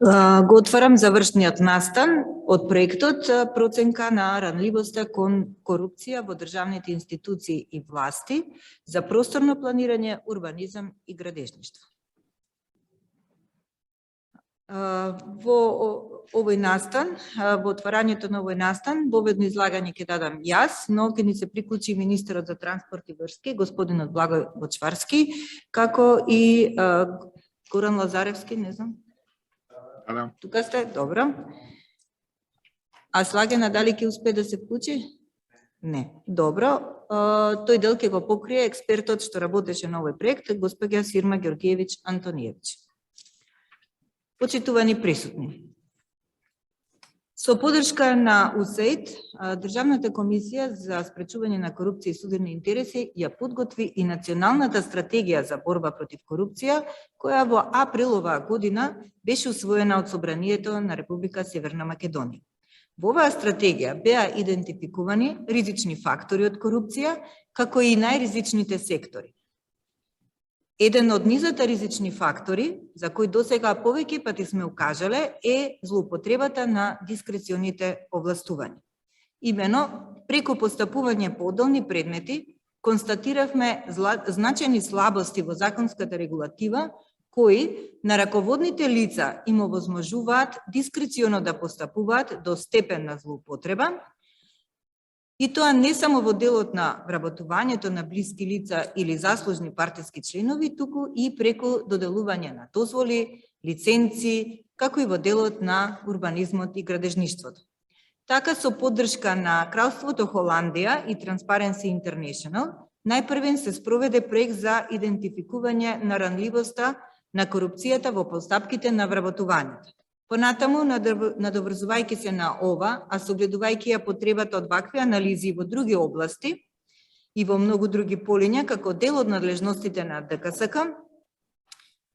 Го отварам завршниот настан од проектот проценка на ранливоста кон корупција во државните институции и власти за просторно планирање, урбанизам и градежништво. Во овој настан, во отварањето на овој настан, воведно излагање ќе дадам јас, но ќе ни се приклучи министерот за транспорт и врски, господинот Благој Бочварски, како и Горан Лазаревски, не знам. Тука сте, добро. А Слагена дали ќе успее да се вклучи? Не. Добро. Тој дел ќе го покрие експертот што работеше на овој проект, госпоѓа Сирма Георгиевич Антониевич. Почитувани присутни. Со поддршка на УСАИД, Државната комисија за спречување на корупција и судирни интереси ја подготви и Националната стратегија за борба против корупција, која во април оваа година беше усвоена од Собранието на Република Северна Македонија. Во оваа стратегија беа идентификувани ризични фактори од корупција, како и најризичните сектори. Еден од низата ризични фактори, за кои досега повеќе пати сме укажале, е злоупотребата на дискреционите овластувања. Имено, преку постапување по одделни предмети, констатиравме значајни слабости во законската регулатива, кои на раководните лица им овозможуваат дискреционо да постапуваат до степен на злоупотреба, и тоа не само во делот на вработувањето на блиски лица или заслужни партиски членови, туку и преку доделување на дозволи, лиценци, како и во делот на урбанизмот и градежништвото. Така, со поддршка на Кралството Холандија и Transparency International, најпрвен се спроведе проект за идентификување на ранливоста на корупцијата во постапките на вработувањето. Понатаму, надоврзувајќи се на ова, а согледувајќи ја потребата од вакви анализи во други области и во многу други полиња, како дел од надлежностите на ДКСК,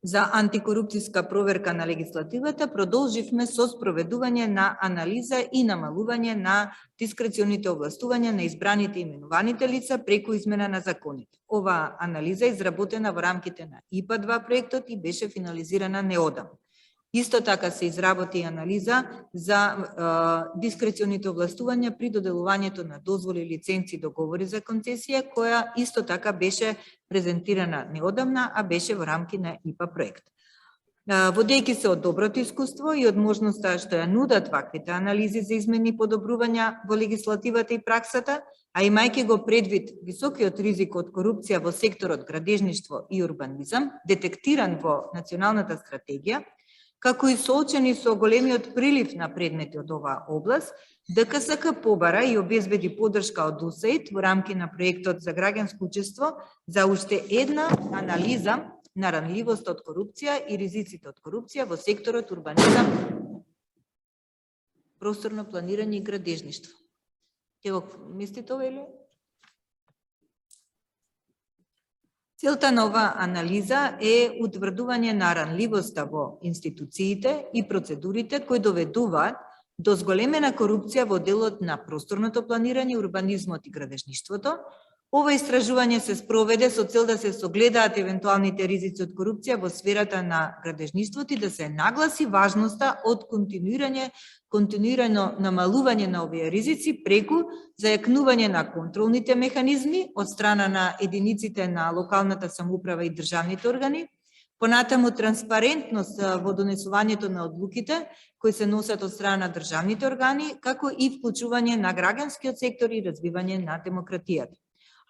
за антикорупцијска проверка на легислативата, продолживме со спроведување на анализа и намалување на дискреционите овластувања на избраните и именуваните лица преку измена на законите. Оваа анализа е изработена во рамките на ИПА-2 проектот и беше финализирана неодамна. Исто така се изработи анализа за дискреционите овластувања при доделувањето на дозволи, лиценци и договори за концесија, која исто така беше презентирана неодамна, а беше во рамки на ИПА проект. Водејќи се од доброто искуство и од можноста што ја нудат ваквите анализи за измени и подобрувања во легислативата и праксата, а имајќи го предвид високиот ризик од корупција во секторот градежништво и урбанизам, детектиран во Националната стратегија, како и соочени со големиот прилив на предмети од оваа област, ДКСК побара и обезбеди поддршка од УСАИД во рамки на проектот за граѓанско учество за уште една анализа на ранливост од корупција и ризиците од корупција во секторот урбанизам, просторно планирање и градежништво. Ќе го мислите ова или? Целта на оваа анализа е утврдување на ранливоста во институциите и процедурите кои доведуваат до зголемена корупција во делот на просторното планирање, урбанизмот и градежништвото. Ова истражување се спроведе со цел да се согледаат евентуалните ризици од корупција во сферата на градежништвото и да се нагласи важноста од континуирано намалување на овие ризици преку зајакнување на контролните механизми од страна на единиците на локалната самоуправа и државните органи, понатаму транспарентност во донесувањето на одлуките кои се носат од страна на државните органи, како и вклучување на граѓанскиот сектор и развивање на демократијата.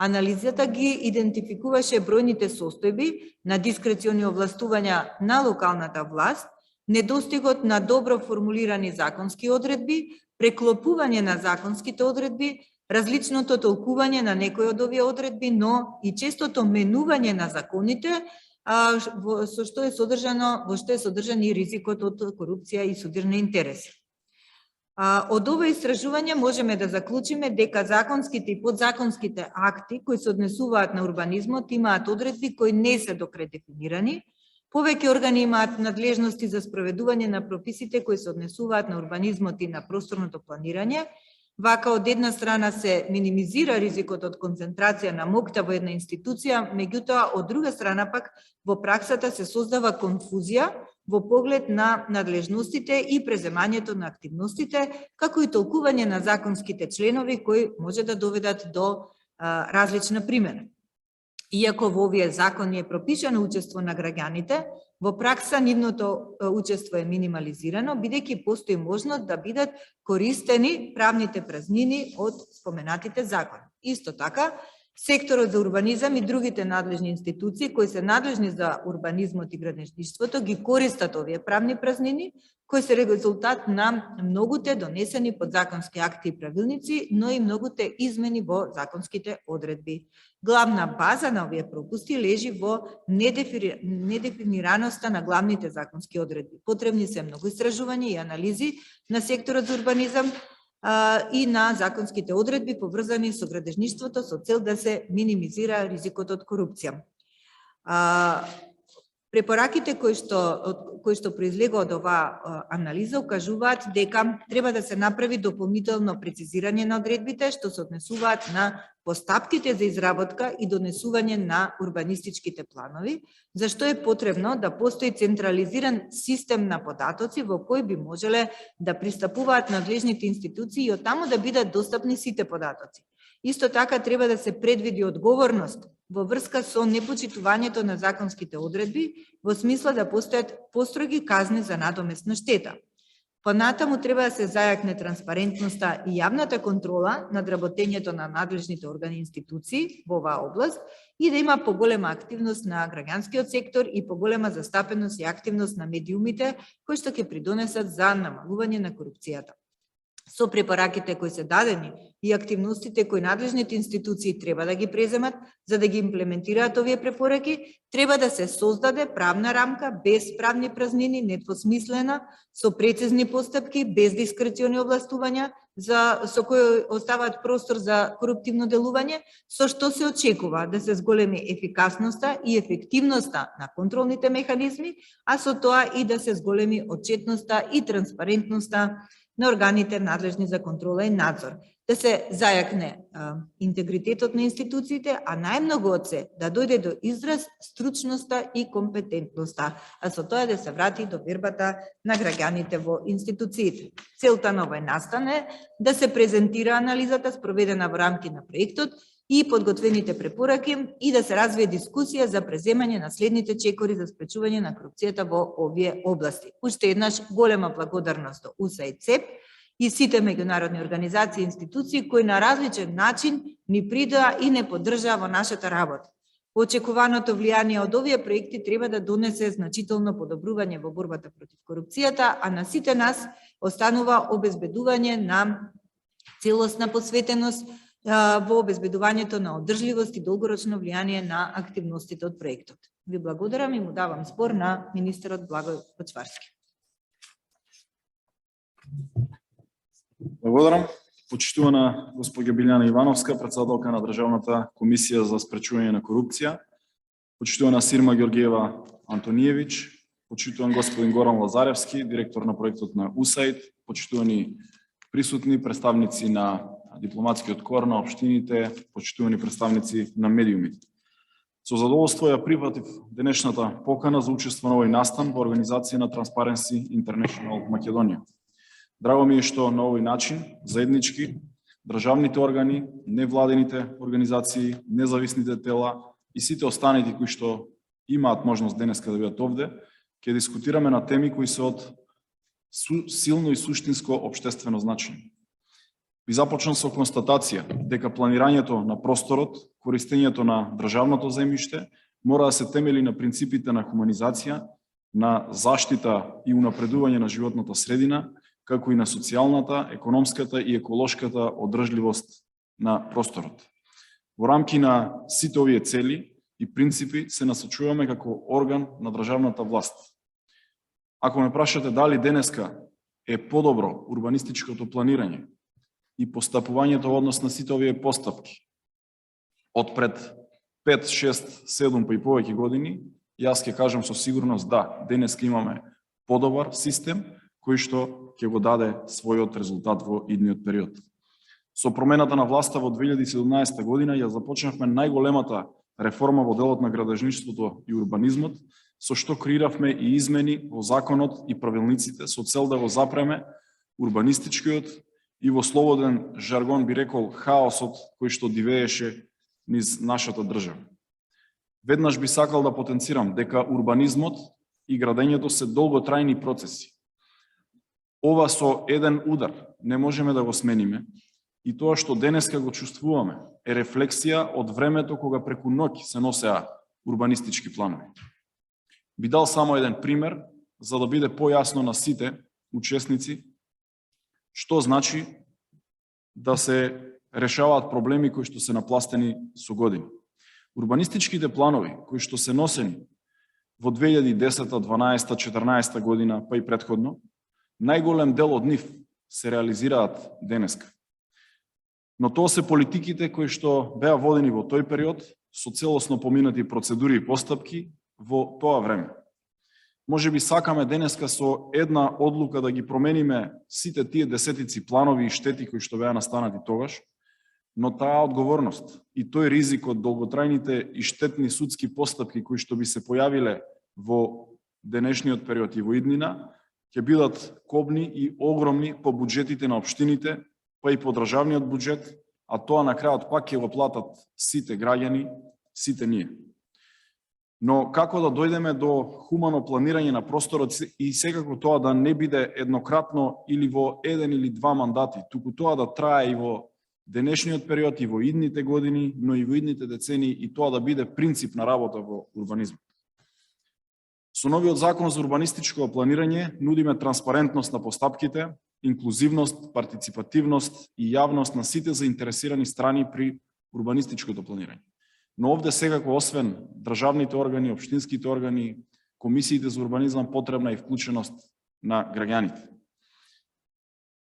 Анализата ги идентификуваше бројните состојби на дискрециони овластувања на локалната власт, недостигот на добро формулирани законски одредби, преклопување на законските одредби, различното толкување на некои од овие одредби, но и честото менување на законите, во што е содржан и ризикот од корупција и судирни интереси. Од ова истражување можеме да заклучиме дека законските и подзаконските акти кои се однесуваат на урбанизмот имаат одредби кои не се докрај дефинирани. Повеќе органи имаат надлежности за спроведување на прописите кои се однесуваат на урбанизмот и на просторното планирање. Вака од една страна се минимизира ризикот од концентрација на моќта во една институција, меѓутоа од друга страна пак во праксата се создава конфузија во поглед на надлежностите и преземањето на активностите, како и толкување на законските членови кои може да доведат до различна примена. Иако во овие закони е пропишано учество на граѓаните, во пракса нивното учество е минимализирано, бидејќи постои можност да бидат користени правните празнини од споменатите закони. Исто така, секторот за урбанизам и другите надлежни институции кои се надлежни за урбанизмот и градежништвото ги користат овие правни празнини, кои се резултат на многуте донесени подзаконски акти и правилници, но и многуте измени во законските одредби. Главна база на овие пропусти лежи во недефинираноста на главните законски одредби. Потребни се многу истражувања и анализи на секторот за урбанизам и на законските одредби поврзани со градежништвото со цел да се минимизира ризикот од корупција. Препораките кои што произлегува од оваа анализа укажуваат дека треба да се направи дополнително прецизирање на одредбите што се однесуваат на постапките за изработка и донесување на урбанистичките планови, зашто е потребно да постои централизиран систем на податоци во кој би можеле да пристапуваат надлежните институции и оттаму да бидат достапни сите податоци. Исто така треба да се предвиди одговорност во врска со непочитувањето на законските одредби, во смисла да постојат построги казни за надоместна штета. Понатаму треба да се зајакне транспарентноста и јавната контрола над работењето на надлежните органи и институции во оваа област и да има поголема активност на граѓанскиот сектор и поголема застапеност и активност на медиумите кои што ќе придонесат за намалување на корупцијата. Со препораките кои се дадени и активностите кои надлежните институции треба да ги преземат за да ги имплементираат овие препораки, треба да се создаде правна рамка без правни празнини, недвосмислена, со прецизни постапки, без дискрециони овластувања, со кои оставаат простор за коруптивно делување, со што се очекува да се зголеми ефикасноста и ефективноста на контролните механизми, а со тоа и да се зголеми отчетноста и транспарентноста на органите надлежни за контрола и надзор, да се зајакне интегритетот на институциите, а најмногу од се да дојде до израз стручноста и компетентноста, а со тоа да се врати до вербата на граѓаните во институциите. Целта на овој настан е да се презентира анализата спроведена во рамки на проектот и подготвените препораки и да се развие дискусија за преземање на следните чекори за спречување на корупцијата во овие области. Уште еднаш голема благодарност до УСАИД и сите меѓународни организации и институции кои на различен начин ни придоа и не поддржаа во нашата работа. Очекуваното влијание од овие проекти треба да донесе значително подобрување во борбата против корупцијата, а на сите нас останува обезбедување на целосна посветеност во обезбедувањето на одржливост и долгорочно влијание на активностите од проектот. Ви благодарам и му давам збор на министерот Благој Почварски. Благодарам. Почитувана госпоѓа Билјана Ивановска, председателка на Државната комисија за спречување на корупција, почитувана Сирма Ѓорѓиева Антониевиќ, почитуван господин Горан Лазаревски, директор на проектот на УСАИД, почитувани присутни представници на дипломатскиот кор на општините, почитувани представници на медиумите. Со задоволство ја прифатив денешната покана за учество на овој настан во организација на Transparency International Македонија. Драго ми е што на овој начин, заеднички, државните органи, невладените организации, независните тела и сите останати кои што имаат можност денеска да бидат овде, ќе дискутираме на теми кои се од силно и суштинско општествено значење. Ви започнам со констатација дека планирањето на просторот, користењето на државното земјиште мора да се темели на принципите на хуманизација, на заштита и унапредување на животната средина, како и на социјалната, економската и еколошката одржливост на просторот. Во рамки на сите овие цели и принципи се насочуваме како орган на државната власт. Ако ме прашате дали денеска е подобро урбанистичкото планирање и постапувањето во однос на сите овие постапки од пред 5, 6, 7 па и повеќе години, јас ќе кажам со сигурност да, денеска имаме подобар систем кој што ќе го даде својот резултат во идниот период. Со промената на власта во 2017 година ја започнавме најголемата реформа во делот на градежништвото и урбанизмот со што креиравме и измени во законот и правилниците со цел да го запреме урбанистичкиот и во слободен жаргон би рекол хаосот кој што дивееше низ нашата држава. Веднаш би сакал да потенцирам дека урбанизмот и градењето се долготрајни процеси. Ова со еден удар не можеме да го смениме и тоа што денеска го чувствуваме е рефлексија од времето кога преку ноќ се носеа урбанистички планови. Би дал само еден пример за да биде појасно на сите учесници што значи да се решаваат проблеми кои што се напластени со години. Урбанистичките планови кои што се носени во 2010, 12, 14 година, па и претходно, најголем дел од нив се реализираат денеска. Но тоа се политиките кои што беа водени во тој период со целосно поминати процедури и постапки во тоа време. Може би сакаме денеска со една одлука да ги промениме сите тие десетици планови и штети кои што беа настанати тогаш, но таа одговорност и тој ризик од долготрајните и штетни судски постапки кои што би се појавиле во денешниот период и во иднина, ќе бидат кобни и огромни по буџетите на општините, па и по државниот буџет, а тоа на крајот пак ќе го платат сите граѓани, сите ние. Но како да дојдеме до хумано планирање на просторот и секако тоа да не биде еднократно или во еден или два мандати, туку тоа да трае и во денешниот период и во идните години, но и во идните децении и тоа да биде принцип на работа во урбанизмот. Со новиот закон за урбанистичко планирање нудиме транспарентност на постапките, инклузивност, партиципативност и јавност на сите заинтересирани страни при урбанистичкото планирање. Но овде секако, освен државните органи, општинските органи, комисиите за урбанизам, потребна и вклученост на граѓаните.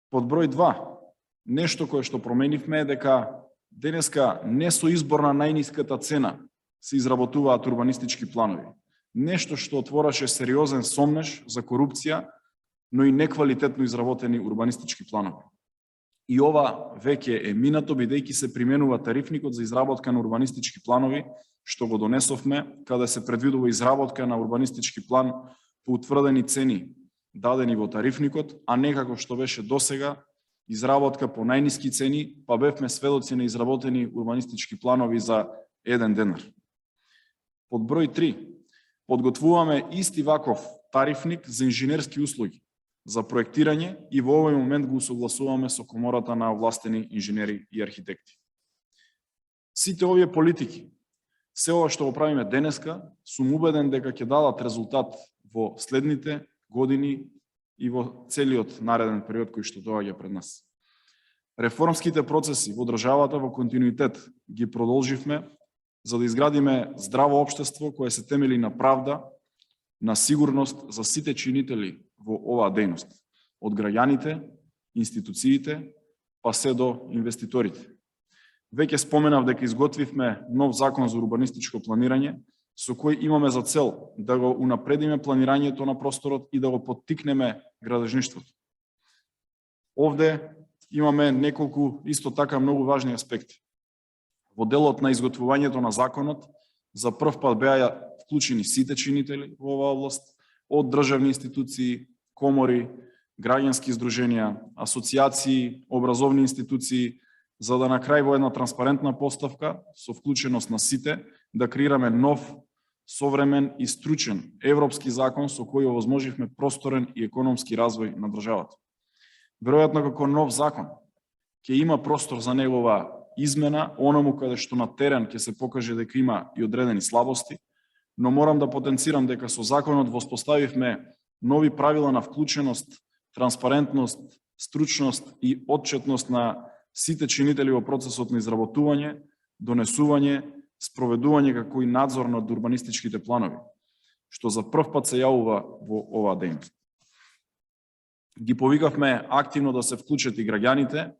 Под број 2, нешто кое што променивме е дека денеска не со избор на најниската цена се изработуваат урбанистички планови. Нешто што отвораше сериозен сомнеж за корупција, но и неквалитетно изработени урбанистички планови. И ова веќе е минато, бидејќи се применува тарифникот за изработка на урбанистички планови, што го донесовме, каде се предвидува изработка на урбанистички план по утврдени цени дадени во тарифникот, а не како што беше досега, изработка по најниски цени, па бевме сведоци на изработени урбанистички планови за 1 денар. Под број 3, подготвуваме исти ваков тарифник за инженерски услуги, за проектирање и во овој момент го согласуваме со Комората на овластени инженери и архитекти. Сите овие политики, се ова што го правиме денеска, сум убеден дека ќе дадат резултат во следните години и во целиот нареден период кој што доаѓа пред нас. Реформските процеси во државата во континуитет ги продолживме за да изградиме здраво општество кое се темели на правда, на сигурност за сите чинители во оваа дејност, од граѓаните, институциите, па се до инвеститорите. Веќе споменав дека изготвивме нов закон за урбанистичко планирање, со кој имаме за цел да го унапредиме планирањето на просторот и да го поттикнеме градежништвото. Овде имаме неколку исто така многу важни аспекти. Во делот на изготвувањето на законот, за прв пат беа вклучени сите чинители во оваа област, од државни институции, комори, граѓански здруженија, асоцијации, образовни институции, за да на крај во една транспарентна поставка, со вклученост на сите, да креираме нов, современ и стручен европски закон со кој овозможивме просторен и економски развој на државата. Веројатно како нов закон ќе има простор за негова измена, оному каде што на терен ќе се покаже дека има и одредени слабости, но морам да потенцирам дека со законот воспоставивме нови правила на вклученост, транспарентност, стручност и отчетност на сите чинители во процесот на изработување, донесување, спроведување како и надзор над урбанистичките планови, што за прв пат се јавува во оваа дејност. Ги повикавме активно да се вклучат и граѓаните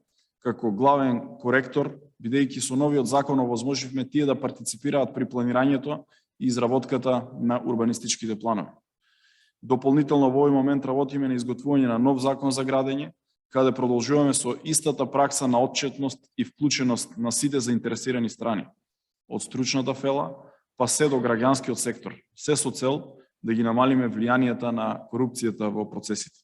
како главен коректор, бидејќи со новиот закон овозможивме тие да партиципираат при планирањето и изработката на урбанистичките планови. Дополнително во овој момент работиме на изготвување на нов закон за градење, каде продолжуваме со истата пракса на отчетност и вклученост на сите заинтересирани страни, од стручната фела, па се до граѓанскиот сектор, се со цел да ги намалиме влијанието на корупцијата во процесите.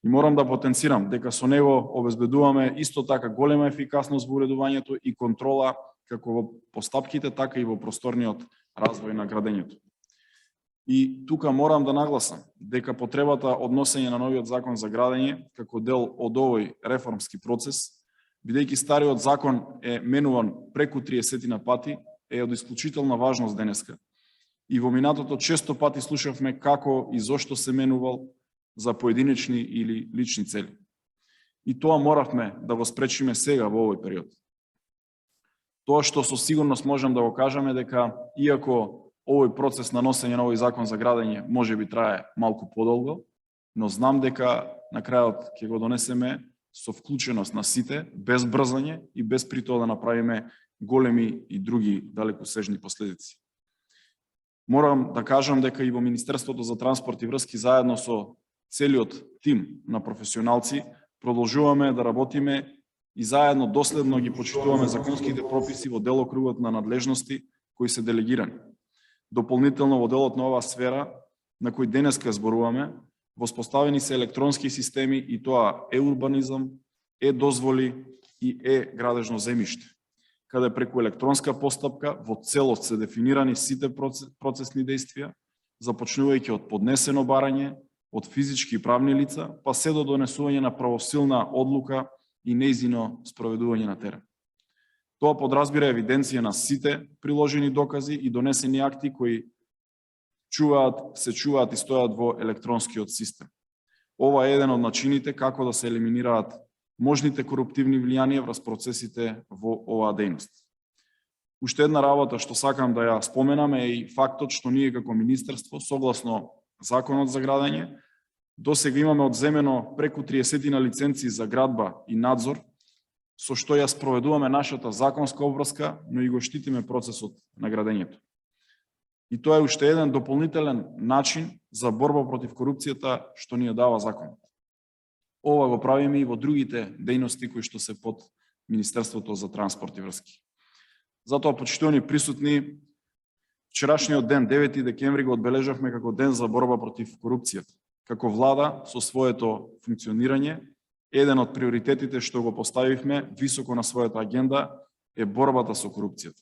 И морам да потенцирам дека со него обезбедуваме исто така голема ефикасност во уредувањето и контрола како во постапките, така и во просторниот развој на градењето. И тука морам да нагласам дека потребата од носење на новиот закон за градење како дел од овој реформски процес, бидејќи стариот закон е менуван преку 30 пати, е од исклучителна важност денеска. И во минатото често пати слушавме како и зошто се менувал за поединечни или лични цели. И тоа моравме да го спречиме сега во овој период. Тоа што со сигурност можем да го кажеме дека иако овој процес на носење на овој закон за градење може би трае малку подолго, но знам дека на крајот ќе го донесеме со вклученост на сите, без брзање и без при тоа да направиме големи и други далекосежни последици. Морам да кажам дека и во Министерството за транспорт и врски заедно со целиот тим на професионалци продолжуваме да работиме и заедно доследно ги почитуваме законските прописи во делокругот на надлежности кои се делегирани. Дополнително во делот на оваа сфера на кој денеска зборуваме, воспоставени се електронски системи и тоа урбанизам, дозволи и градежно земјиште, каде преку електронска постапка во целост се дефинирани сите процесни действија, започнувајќи од поднесено барање, од физички и правни лица, па се до донесување на правосилна одлука и нејзино спроведување на терен. Тоа подразбира евиденција на сите приложени докази и донесени акти кои се чуваат и стојат во електронскиот систем. Ова е еден од начините како да се елиминираат можните коруптивни влијанија врз процесите во оваа дејност. Уште една работа што сакам да ја споменам е и фактот што ние како министерство, согласно Законот за градење, досега имаме одземено преку 30 лиценци за градба и надзор, со што ја спроведуваме нашата законска обврска, но и го штитиме процесот на градењето. И тоа е уште еден дополнителен начин за борба против корупцијата што ни ја дава законот. Ова го правиме и во другите дејности кои што се под Министерството за транспорт и врски. Затоа, почитувани присутни, вчерашниот ден, 9 декември, го одбележавме како ден за борба против корупцијата. Како влада, со своето функционирање, еден од приоритетите што го поставивме високо на својата агенда е борбата со корупцијата.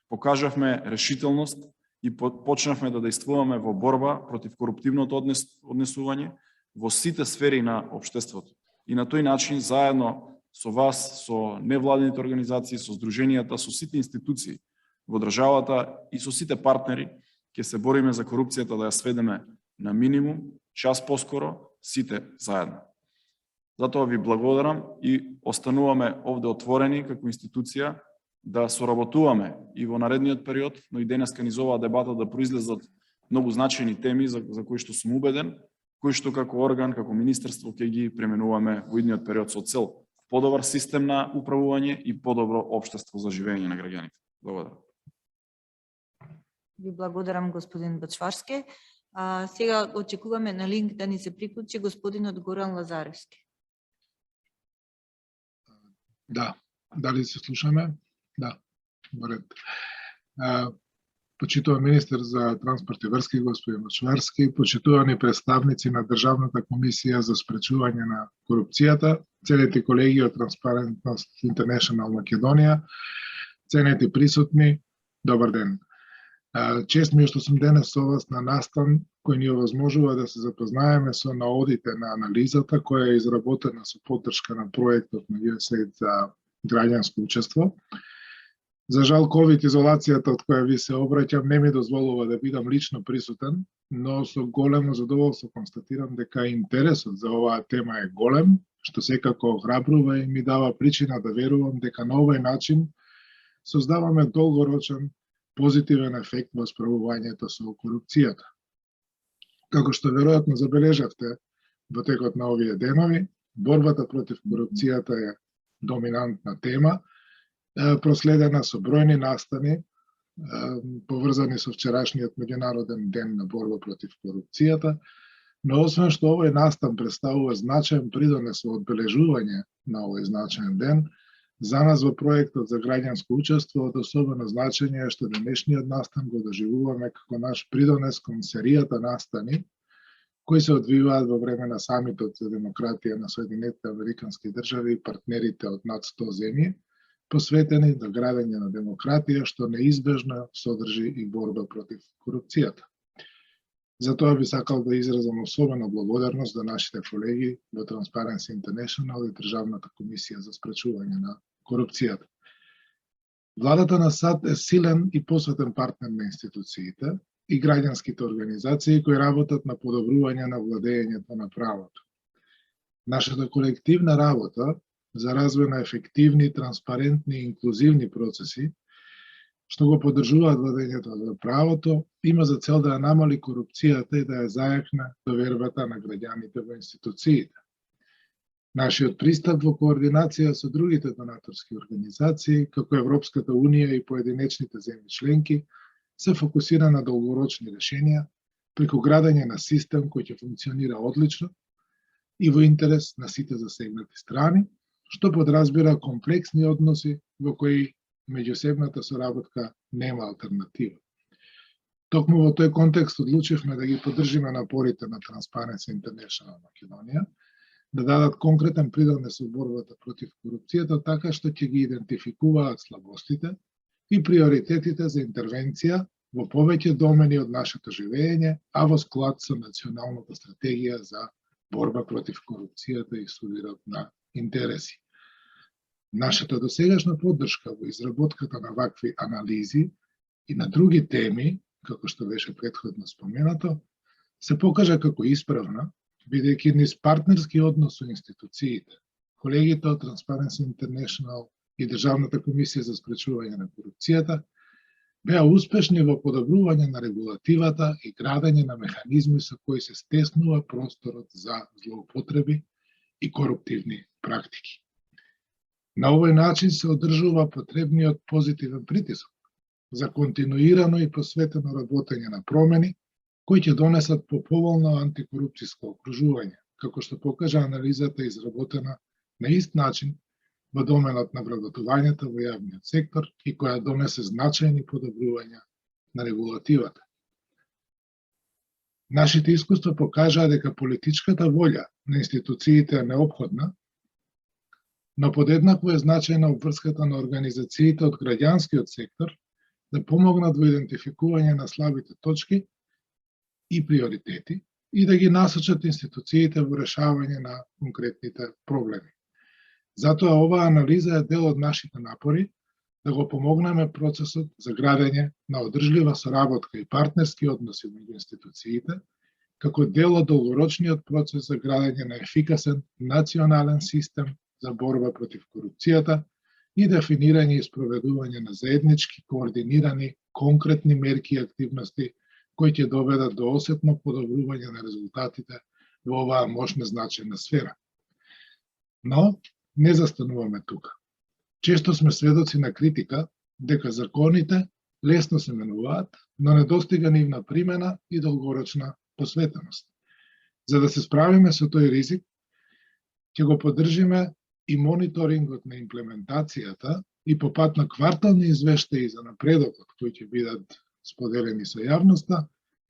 Покажавме решителност и почнавме да действуваме во борба против коруптивното однесување во сите сфери на општеството. И на тој начин, заедно со вас, со невладините организации, со здруженијата, со сите институции во државата и со сите партнери, ќе се бориме за корупцијата да ја сведеме на минимум, час поскоро, сите заедно. Затоа ви благодарам и остануваме овде отворени како институција да соработуваме и во наредниот период, но и денеска низ оваа дебата да произлезат многу значајни теми за кои што сум убеден, кои што како орган, како министерство ќе ги пременуваме во идниот период со цел подобар систем на управување и подобро општество за живење на граѓаните. Благодарам. Ви благодарам, господин Бачварски. Сега очекуваме на линк да ни се приклучи господинот Горан Лазаревски. Да, дали се слушаме? Да, во ред. Почитуван министер за транспорт и врски, господин Бачварски, почитувани представници на Државната комисија за спречување на корупцијата, целите колеги од Transparency International Македонија, ценети присутни, добар ден. Чест ми е што сум денес со вас на настан кој ни овозможува да се запознаеме со наодите на анализата која е изработена со поддршка на проектот на USAID за граѓанско учество. За жал, ковид изолацијата од која ви се обраќам не ми дозволува да бидам лично присутен, но со големо задоволство констатирам дека интересот за оваа тема е голем, што секако охрабрува и ми дава причина да верувам дека на овој начин создаваме долгорочен позитивен ефект во справувањето со корупцијата. Како што веројатно забележавте во текот на овие денови, борбата против корупцијата е доминантна тема, проследена со бројни настани, поврзани со вчерашниот меѓународен ден на борба против корупцијата, но освен што овој настан представува значаен придонес во одбележување на овој значаен ден, За нас во проектот за граѓанско учество од особено значење е што денешниот настан го доживуваме како наш придонес кон серијата настани кои се одвиваат во време на самитот за демократија на Соединетите Американски држави и партнерите од над 100 земји, посветени на градење на демократија, што неизбежно содржи и борба против корупцијата. Затоа би сакал да изразам особена благодарност за нашите колеги во Transparency International и Државната комисија за спречување на корупцијата. Владата на САД е силен и посветен партнер на институциите и граѓанските организации кои работат на подобрување на владењето на правото. Нашата колективна работа за развој на ефективни, транспарентни и инклузивни процеси, што го поддржуваат владењето на правото, има за цел да ја намали корупцијата и да ја зајакне довербата на граѓаните во институциите. Нашиот пристап во координација со другите донаторски организации, како Европската Унија и поединечните земји членки, се фокусира на долгорочни решенија, преку градење на систем кој ќе функционира одлично и во интерес на сите засегнати страни, што подразбира комплексни односи во кои меѓусебната соработка нема алтернатива. Токму во тој контекст одлучивме да ги поддржиме напорите на Transparency International Македонија, да дадат конкретен придонес во борбата против корупцијата така што ќе ги идентификуваат слабостите и приоритетите за интервенција во повеќе домени од нашето живење, а во склад со националната стратегија за борба против корупцијата и судирот на интереси. Нашата досегашна поддршка во изработката на вакви анализи и на други теми, како што беше претходно споменато, се покажа како исправна, бидејќи низ партнерски однос со институциите, колегите од Transparency International и Државната комисија за спречување на корупцијата беа успешни во подобрување на регулативата и градење на механизми со кои се стеснува просторот за злоупотреби и коруптивни практики. На овој начин се одржува потребниот позитивен притисок за континуирано и посветено работење на промени кои ќе донесат поповолно антикорупцијско окружување, како што покажа анализата изработена на ист начин во доменот на вработувањето во јавниот сектор и која донесе значајни подобрувања на регулативата. Нашите искуства покажаа дека политичката волја на институциите е неопходна, но подеднакво е значајна обврската на организациите од граѓанскиот сектор да помогнат во идентификување на слабите точки и приоритети и да ги насочат институциите во решавање на конкретните проблеми. Затоа оваа анализа е дел од нашите напори да го помогнеме процесот за градење на одржлива соработка и партнерски односи меѓу институциите, како дел од долгорочниот процес за градење на ефикасен национален систем за борба против корупцијата и дефинирање и спроведување на заеднички, координирани, конкретни мерки и активности кои ќе доведат до осетно подобрување на резултатите во оваа мощна значајна сфера. Но не застануваме тука. Често сме сведоци на критика дека законите лесно се менуваат, но не достига нивна примена и долгорочна посветеност. За да се справиме со тој ризик, ќе го поддржиме и мониторингот на имплементацијата и по пат на квартални извештаи за напредокот кои ќе бидат споделени со јавноста,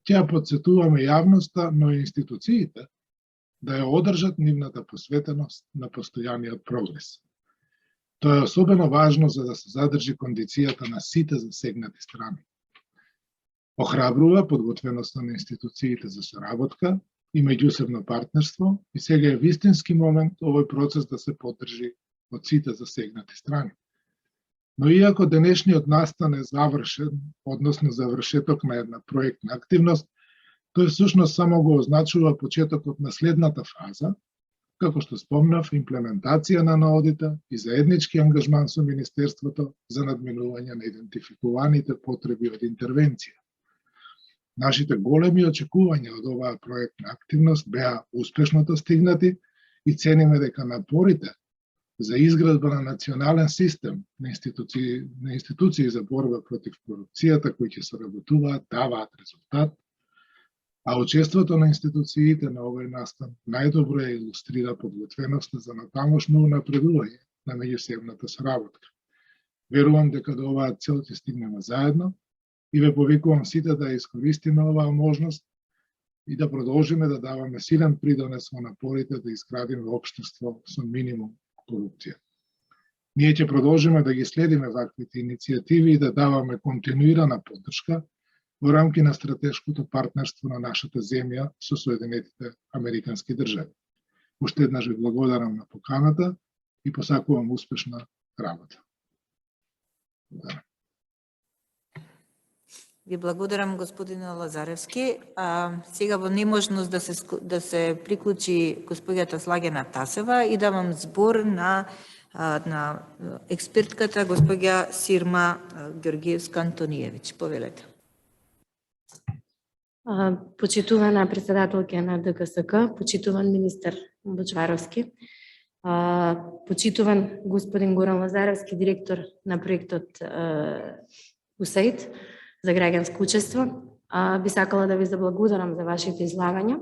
ќе ја подсетуваме јавноста, но и институциите да ја одржат нивната посветеност на постојаниот прогрес. Тоа е особено важно за да се задржи кондицијата на сите засегнати страни. Охрабрува подготвеноста на институциите за соработка и меѓусебно партнерство и сега е вистински момент овој процес да се поддржи од сите засегнати страни. Но иако денешниот настан е завршен, односно завршеток на една проектна активност, тој всушност само го означува почетокот на следната фаза, како што спомнав, имплементација на наодите и заеднички ангажман со Министерството за надминување на идентификуваните потреби од интервенција. Нашите големи очекувања од оваа проектна активност беа успешно достигнати и цениме дека напорите за изградба на национален систем на институции за борба против корупцијата кои ќе соработуваат даваат резултат, а учеството на институциите на овој настан најдобро ја илустрира подготвеноста за натамошно унапредување на меѓусебната соработка. Верувам дека до оваа цел ќе стигнеме заедно и ве повикувам сите да искористиме оваа можност и да продолжиме да даваме силен придонес во напорите да изградиме општество со минимум корупција. Ние ќе продолжиме да ги следиме ваквите иницијативи и да даваме континуирана поддршка во рамки на стратешкото партнерство на нашата земја со Соединетите Американски држави. Уште еднаш ви благодарам на поканата и посакувам успешна работа. Ви благодарам, господине Лазаревски. Сега во неможност да се приклучи господјата Слагена Тасева и давам збор на експертката господја Сирма Ѓорѓиевска-Антониевиќ. Повелете. Почитувана председателка на ДКСК, почитуван министар Бочваровски, почитуван господин Горан Лазаревски, директор на проектот USAID за граѓанско учество. Би сакала да ви заблагодарам за вашите излагања.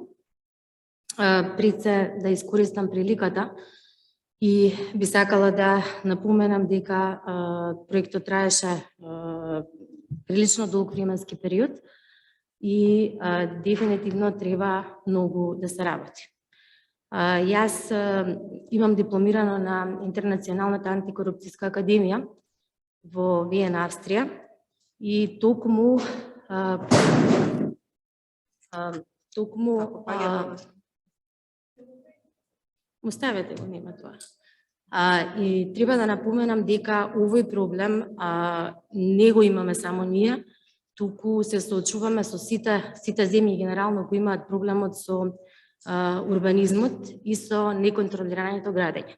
Пред се да искористам приликата и би сакала да напоменам дека проектот траеше прилично долг временски период и дефинитивно треба многу да се работи. Јас имам дипломирано на Интернационалната антикорупцијска академија во Виена, Австрија и токму оставете го, нема тоа. И треба да напоменам дека овој проблем не го имаме само ние, туку се соочуваме со сите земји генерално кои имаат проблемот со урбанизмот и со неконтролираното градење.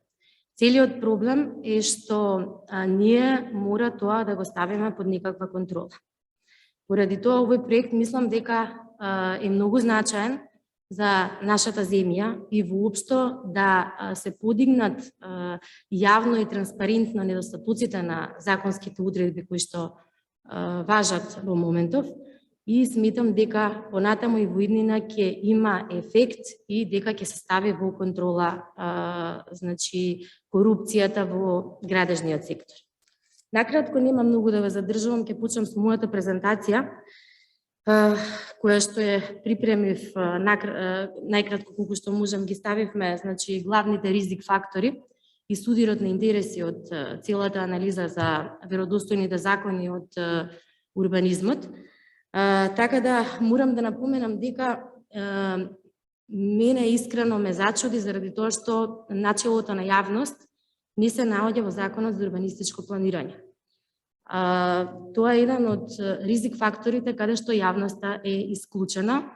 Целиот проблем е што ние мора тоа да го ставиме под некаква контрола. Поради тоа овој проект мислам дека е многу значаен за нашата земја и воопшто да се подигнат јавно и транспарентно недостатоците на законските одредби кои што важат во моментов и сметам дека понатаму и во иднина ќе има ефект и дека ќе се стави во контрола значи корупцијата во градежниот сектор. Накратко, нема многу да ве задржувам, ќе почнам со мојата презентација која што е припремив најкратко колку што можам ги ставивме, значи главните ризик фактори и судирот на интереси од целата анализа за веродостојните закони од урбанизмот. Така да морам да напоменам дека мене искрено ме зачуди заради тоа што начелото на јавност не се наоѓа во Законот за урбанистичко планирање. Тоа е еден од ризик факторите каде што јавноста е исклучена,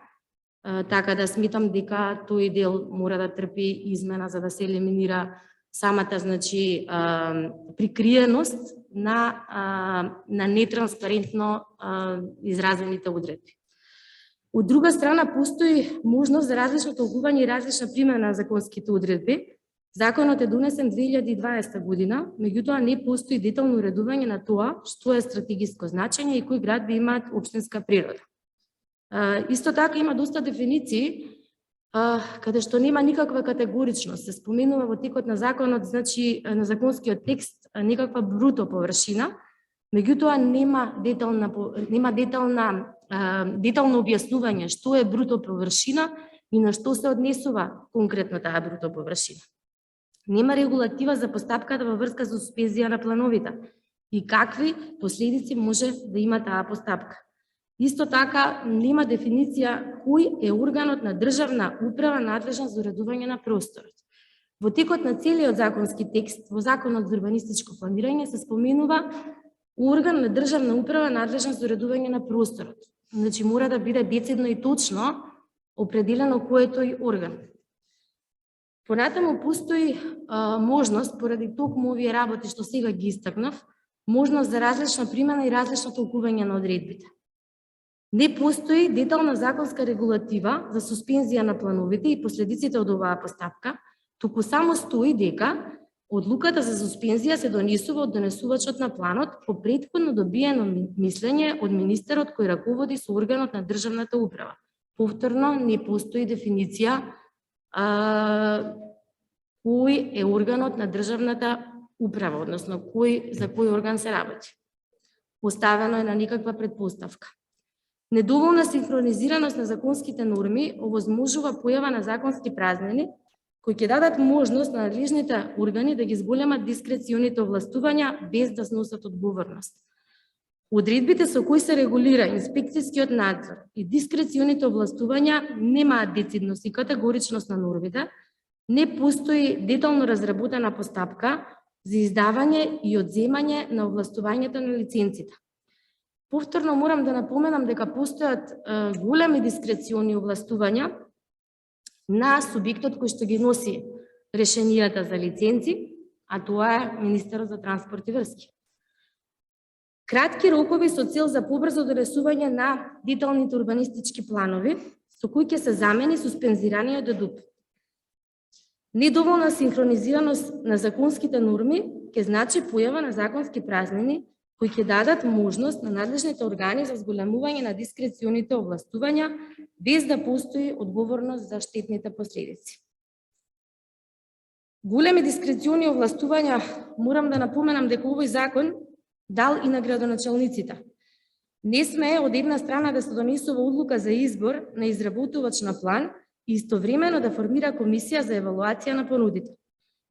така да сметам дека тој дел мора да трпи измена за да се елиминира самата значи прикриеност на нетранспарентно изразените одредби. Од друга страна постои можност за различно толкување и различна примена на законските одредби. Законот е донесен 2020 година, меѓутоа не постои детално уредување на тоа што е стратегиско значење и кои градби имаат општинска природа. Исто така има доста дефиниции каде што нема никаква категоричност. Се споменува во текот на законот, значи на законскиот текст некаква бруто површина, меѓутоа нема детално објаснување што е бруто површина и на што се однесува конкретно таа бруто површина. Нема регулатива за постапката во врска со суспензија на плановите и какви последици може да има таа постапка. Исто така нема дефиниција кој е органот на државна управа надлежен за уредување на просторот. Во текот на целиот законски текст во Законот за урбанистичко планирање се споменува орган на државна управа надлежен за уредување на просторот. Значи мора да биде децидно и точно определено кој е тој орган. Понатаму постои можност, поради токму овие работи што сега ги истакнав, можност за различна примена и различно толкување на одредбите. Не постои детална законска регулатива за суспензија на плановите и последиците од оваа постапка, туку само стои дека одлуката за суспензија се донесува од донесувачот на планот по претходно добиено мислење од министерот кој раководи со органот на државната управа. Повторно, не постои дефиниција кој е органот на државната управа, односно за кој орган се работи. Оставено е на никаква предпоставка. Недоволна синхронизираност на законските норми овозможува појава на законски празнини кои ќе дадат можност на надлежните органи да ги зголемат дискреционите овластувања без да сносат одговорност. Одредбите со кои се регулира инспекцијскиот надзор и дискреционите овластувања немаат децидност и категоричност на нормите, не постои детално разработена постапка за издавање и одземање на овластувањата на лиценците. Повторно морам да напоменам дека постојат големи дискрециони овластувања на субјектот кој што ги носи решенијата за лиценци, а тоа е Министерот за транспорт и врски. Кратки рокови со цел за побрзо донесување на деталните урбанистички планови, со кои ќе се замени суспензираниот ДДУП. Недоволна синхронизираност на законските норми ќе значи појава на законски празнини кои ќе дадат можност на надлежните органи за зголемување на дискреционите овластувања без да постои одговорност за штетните последици. Големи дискрециони овластувања, морам да напоменам дека овој закон дал и на градоначалниците. Не смее од една страна да се донесува одлука за избор на изработувач на план и истовремено да формира комисија за евалуација на понудите.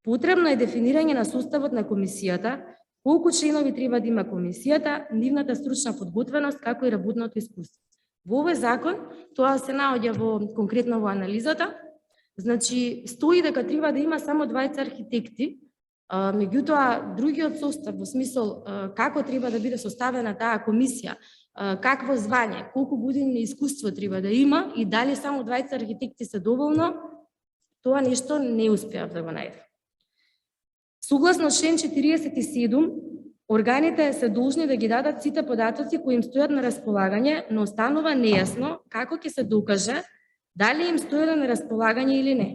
Потребно е дефинирање на составот на комисијата, колку членови треба да има комисијата, нивната стручна подготвеност, како и работното искуство. Во овој закон тоа се наоѓа конкретно во анализата, значи стои дека треба да има само 20 архитекти, меѓутоа другиот состав во смисол како треба да биде составена таа комисија, какво звање, колку години искуство треба да има и дали само 20 архитекти се доволно, тоа нешто не успеав да го најдам. Согласно член 47, органите се должни да ги дадат сите податоци кои им стојат на располагање, но останува нејасно како ќе се докаже дали им стоеле на располагање или не.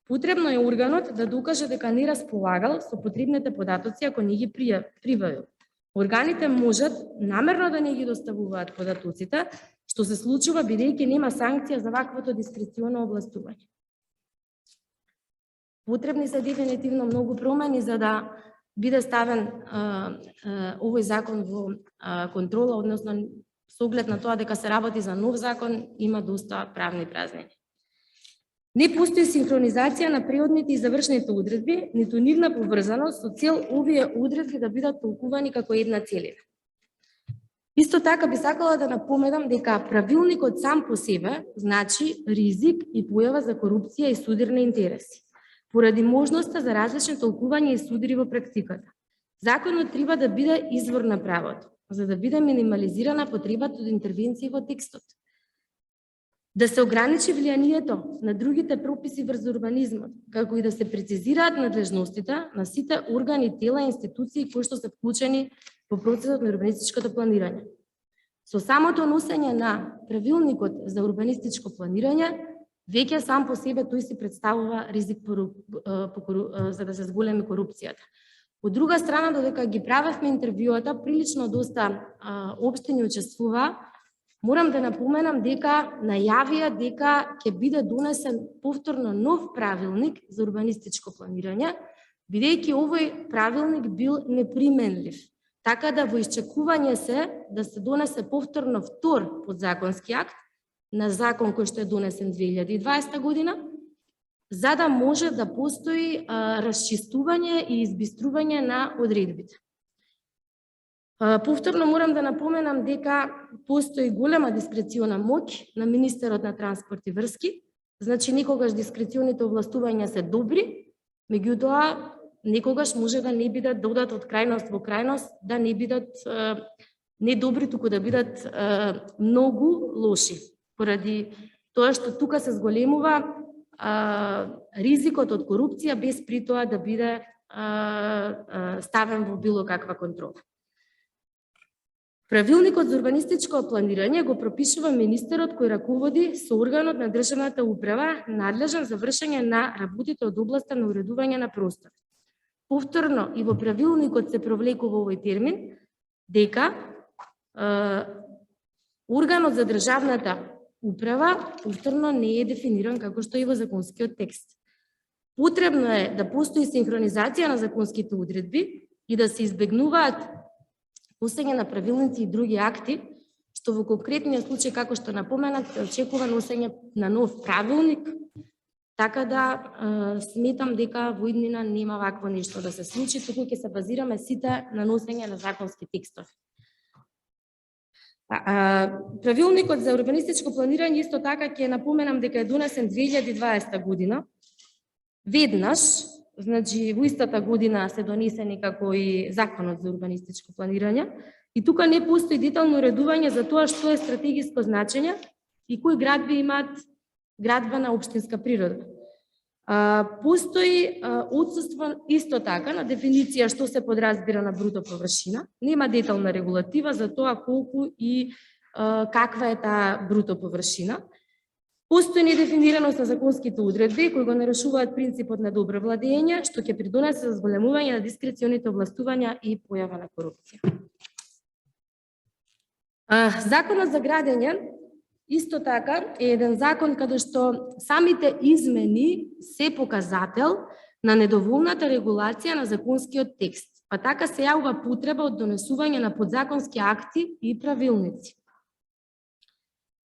Потребно е органот да докаже дека не располагал со потребните податоци ако не ги прибавил. Органите можат намерно да не ги доставуваат податоците, што се случува бидејќи нема санкција за ваквото дискреционо овластување. Потребни се дефинитивно многу промени за да биде ставен овој закон во контрола, односно со оглед на тоа дека се работи за нов закон, има доста правни празнини. Не постои синхронизација на преодните и завршните одредби, ниту нивна поврзаност со цел овие одредби да бидат толкувани како една целина. Исто така би сакала да напоменам дека правилникот сам по себе значи ризик и појава за корупција и судирни интереси, поради можноста за различни толкувања и судири во практиката. Законот треба да биде извор на правото, за да биде минимализирана потребата од интервенции во текстот. Да се ограничи влијанието на другите прописи врз урбанизмот, како и да се прецизираат надлежностите на сите органи, тела и институции кои што се вклучени во процесот на урбанистичкото планирање. Со самото носење на правилникот за урбанистичко планирање, веќе сам по себе тој си представува ризик за да се зголеми корупцијата. Од друга страна, додека ги правевме интервјуата, прилично доста општини учествуваа. Морам да напоменам дека најавија дека ќе биде донесен повторно нов правилник за урбанистичко планирање, бидејќи овој правилник бил неприменлив. Така да во исчекување се да се донесе повторно втор подзаконски акт на закон кој што е донесен 2020 година, за да може да постои расчистување и избистрување на одредбите. Повторно морам да напоменам дека постои голема дискрециона моќ на министерот на транспорт и врски, значи некогаш дискреционите овластувања се добри, меѓутоа некогаш може да не бидат додат од крајност во крајност, да не бидат не добри, туку да бидат многу лоши, поради тоа што тука се зголемува ризикот од корупција без при тоа да биде ставен во било каква контрола. Правилникот за урбанистичко планирање го пропишува министерот кој раководи со органот на државната управа надлежен за вршење на работите од областа на уредување на простор. Повторно и во правилникот се провлекува овој термин дека органот за државната управа повторно не е дефиниран како што и во законскиот текст. Потребно е да постои синхронизација на законските одредби и да се избегнуваат носење на правилници и други акти, што во конкретниот случај, како што напоменат, се очекува носење на нов правилник, така да сметам дека во иднина нема вакво нешто да се случи, туку ќе се базираме сите на носење на законски текстови. Правилникот за урбанистичко планирање исто така ќе напоменам дека е донесен 2020 година. Веднаш, значи во истата година се донесени како и законот за урбанистичко планирање и тука не постои детално уредување за тоа што е стратегиско значење и кои градби имаат градбена општинска природа. Постои отсуство исто така на дефиниција што се подразбира на бруто површина. Нема детална регулатива за тоа колку и каква е таа бруто површина. Постои недефинираност на законските одредби кои го нарушуваат принципот на добро владење, што ќе придонесе за зголемување на дискреционите овластувања и појава на корупција. Законот за градење исто така е еден закон каде што самите измени се показател на недоволната регулација на законскиот текст, па така се јавува потреба од донесување на подзаконски акти и правилници.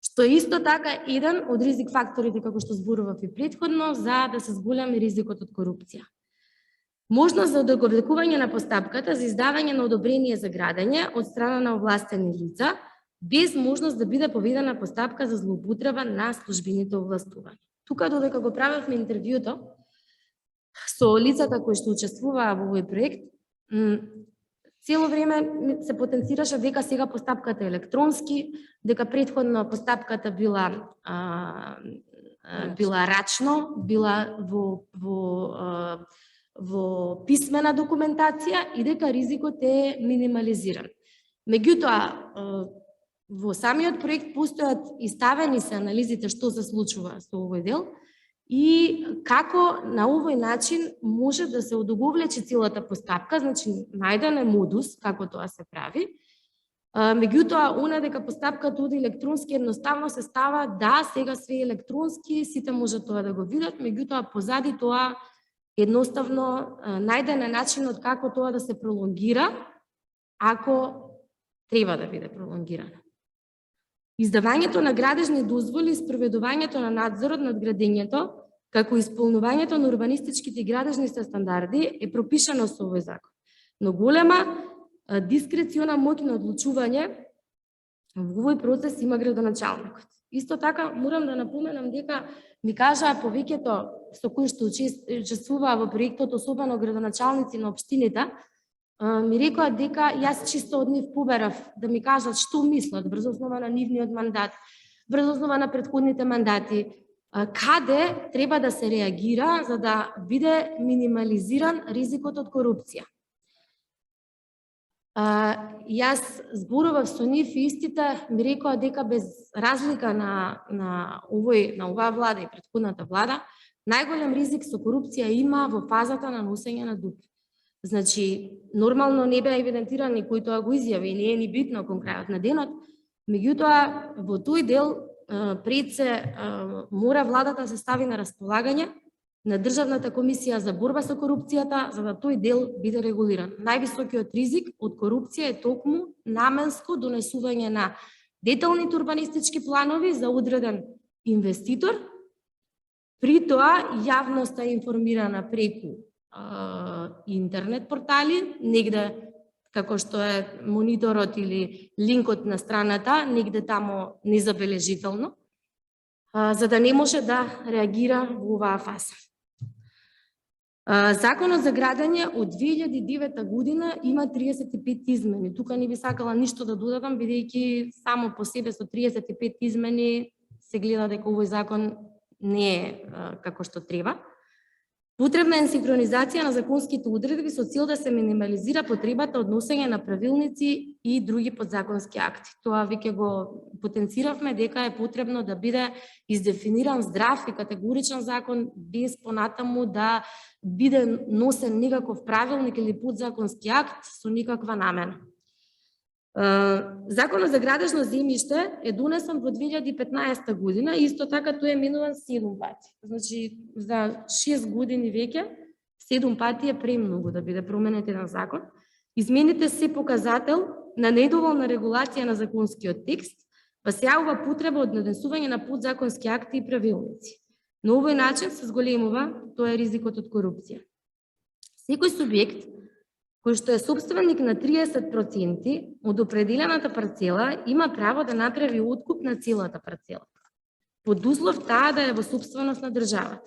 Што е исто така еден од ризик факторите, како што зборував и претходно, за да се зголеми ризикот од корупција. Можност за одговлекување на постапката за издавање на одобрение за градење од страна на овластени лица, без можност да биде поведена постапка за злоупотреба на службените овластувања. Тука додека го правевме интервјуто со лицата кои што учествуваа во овој проект, цело време се потенцираше дека сега постапката е електронски, дека претходно постапката била рачно, била во писмена документација и дека ризикот е минимализиран. Меѓутоа, во самиот проект постојат и ставени се анализите што се случува со овој дел и како на овој начин може да се одоговлечи целата постапка, значи најден е модус како тоа се прави. Меѓутоа, она дека постапката оди електронски едноставно се става, да, сега све електронски, сите може тоа да го видат, меѓутоа позади тоа едноставно најден е начинот како тоа да се пролонгира, ако треба да биде пролонгирано. Издавањето на градежни дозволи и спроведувањето на надзорот над градењето, како исполнувањето на урбанистичките и градежни стандарди е пропишано со овој закон. Но голема дискрециона моќ на одлучување во овој процес има градоначалникот. Исто така морам да напоменам дека ми кажаа повеќето со кои што учествуваа во проектот, особено градоначалници на општините, ми рекоа дека јас чисто од нив поберав да ми кажат што мислат врз основа на нивниот мандат, врз основа на претходните мандати, каде треба да се реагира за да биде минимализиран ризикот од корупција. Јас зборував со нив и истите ми рекоа дека без разлика на оваа влада и претходната влада, најголем ризик со корупција има во фазата на носење на дуг. Значи, нормално не беа евидентирани кој тоа го изјави и не е ни битно кон крајот на денот, меѓутоа во тој дел пред се мора владата да се стави на располагање на Државната комисија за борба со корупцијата, за да тој дел биде регулиран. Највисокиот ризик од корупција е токму наменско донесување на деталните урбанистички планови за одреден инвеститор, при тоа јавноста е информирана преку интернет портали, негде како што е мониторот или линкот на страната, негде тамо незабележително, за да не може да реагира во оваа фаза. Законот за градење од 2009 година има 35 измени. Тука не би сакала ништо да додадам, бидејќи само по себе со 35 измени се гледа дека овој закон не е како што треба. Потребна е синхронизација на законските одредби со цел да се минимализира потребата од носење на правилници и други подзаконски акти. Тоа веќе го потенциравме дека е потребно да биде издефиниран здрав и категоричен закон без понатаму да биде носен некаков правилник или подзаконски акт со никаква намена. Законот за градежно земјиште е донесен во 2015 година, исто така тој е менуван 7 пати. Значи, за 6 години веќе, 7 пати е премногу да биде променет еден закон. Измените се показател на недоволна регулација на законскиот текст, па се јавува потреба од донесување на подзаконски акти и правилници. На овој начин се зголемува тој ризикот од корупција. Секој субјект кој што е собственик на 30% од определената парцела има право да направи откуп на целата парцела, под услов таа да е во собственост на државата.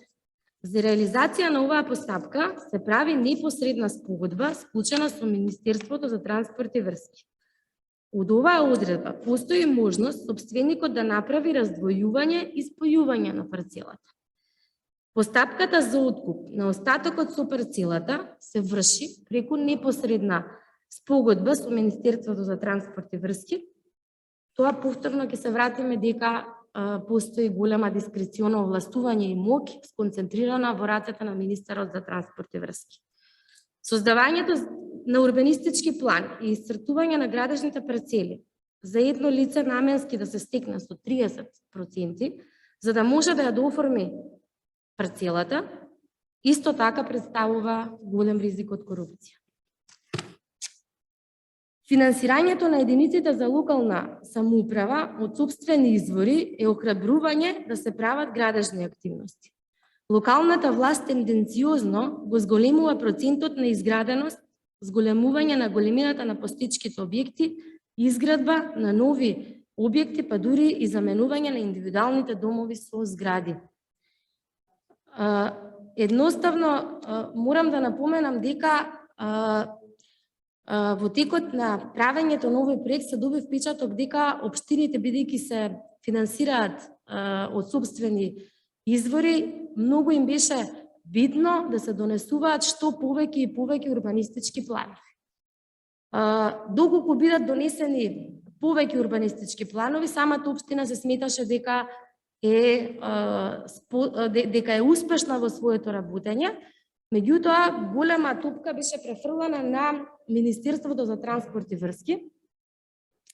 За реализација на оваа постапка се прави непосредна спогодба склучена со Министерството за транспорт и врски. Од оваа одредба постои можност собственикот да направи раздвојување и спојување на парцелата. Постапката за откуп на остатокот со парцелата се врши преку непосредна спогодба со Министерството за транспорт и врски. Тоа повторно ќе се вратиме дека постои голема дискреционо овластување и моќ сконцентрирана во рацете на министерот за транспорт и врски. Создавањето на урбанистички план и исцртување на градежните парцели за едно лице наменски да се стекне со 30%, за да може да ја дооформи парцелата, исто така представува голем ризик од корупција. Финансирањето на единиците за локална самоуправа од собствени извори е охрабрување да се прават градежни активности. Локалната власт тенденциозно го зголемува процентот на изграденост, зголемување на големината на постоечките објекти, изградба на нови објекти, па дури и заменување на индивидуалните домови со згради. Едноставно, морам да напоменам дека во текот на правењето на овој проект се доби впечаток дека општините, бидејќи се финансираат од собствени извори, многу им беше битно да се донесуваат што повеќе и повеќе урбанистички планови. Доколку бидат донесени повеќе урбанистички планови, самата општина се сметаше дека е успешна во своето работење, меѓутоа голема топка беше префрлена на Министерството за транспорт и врски,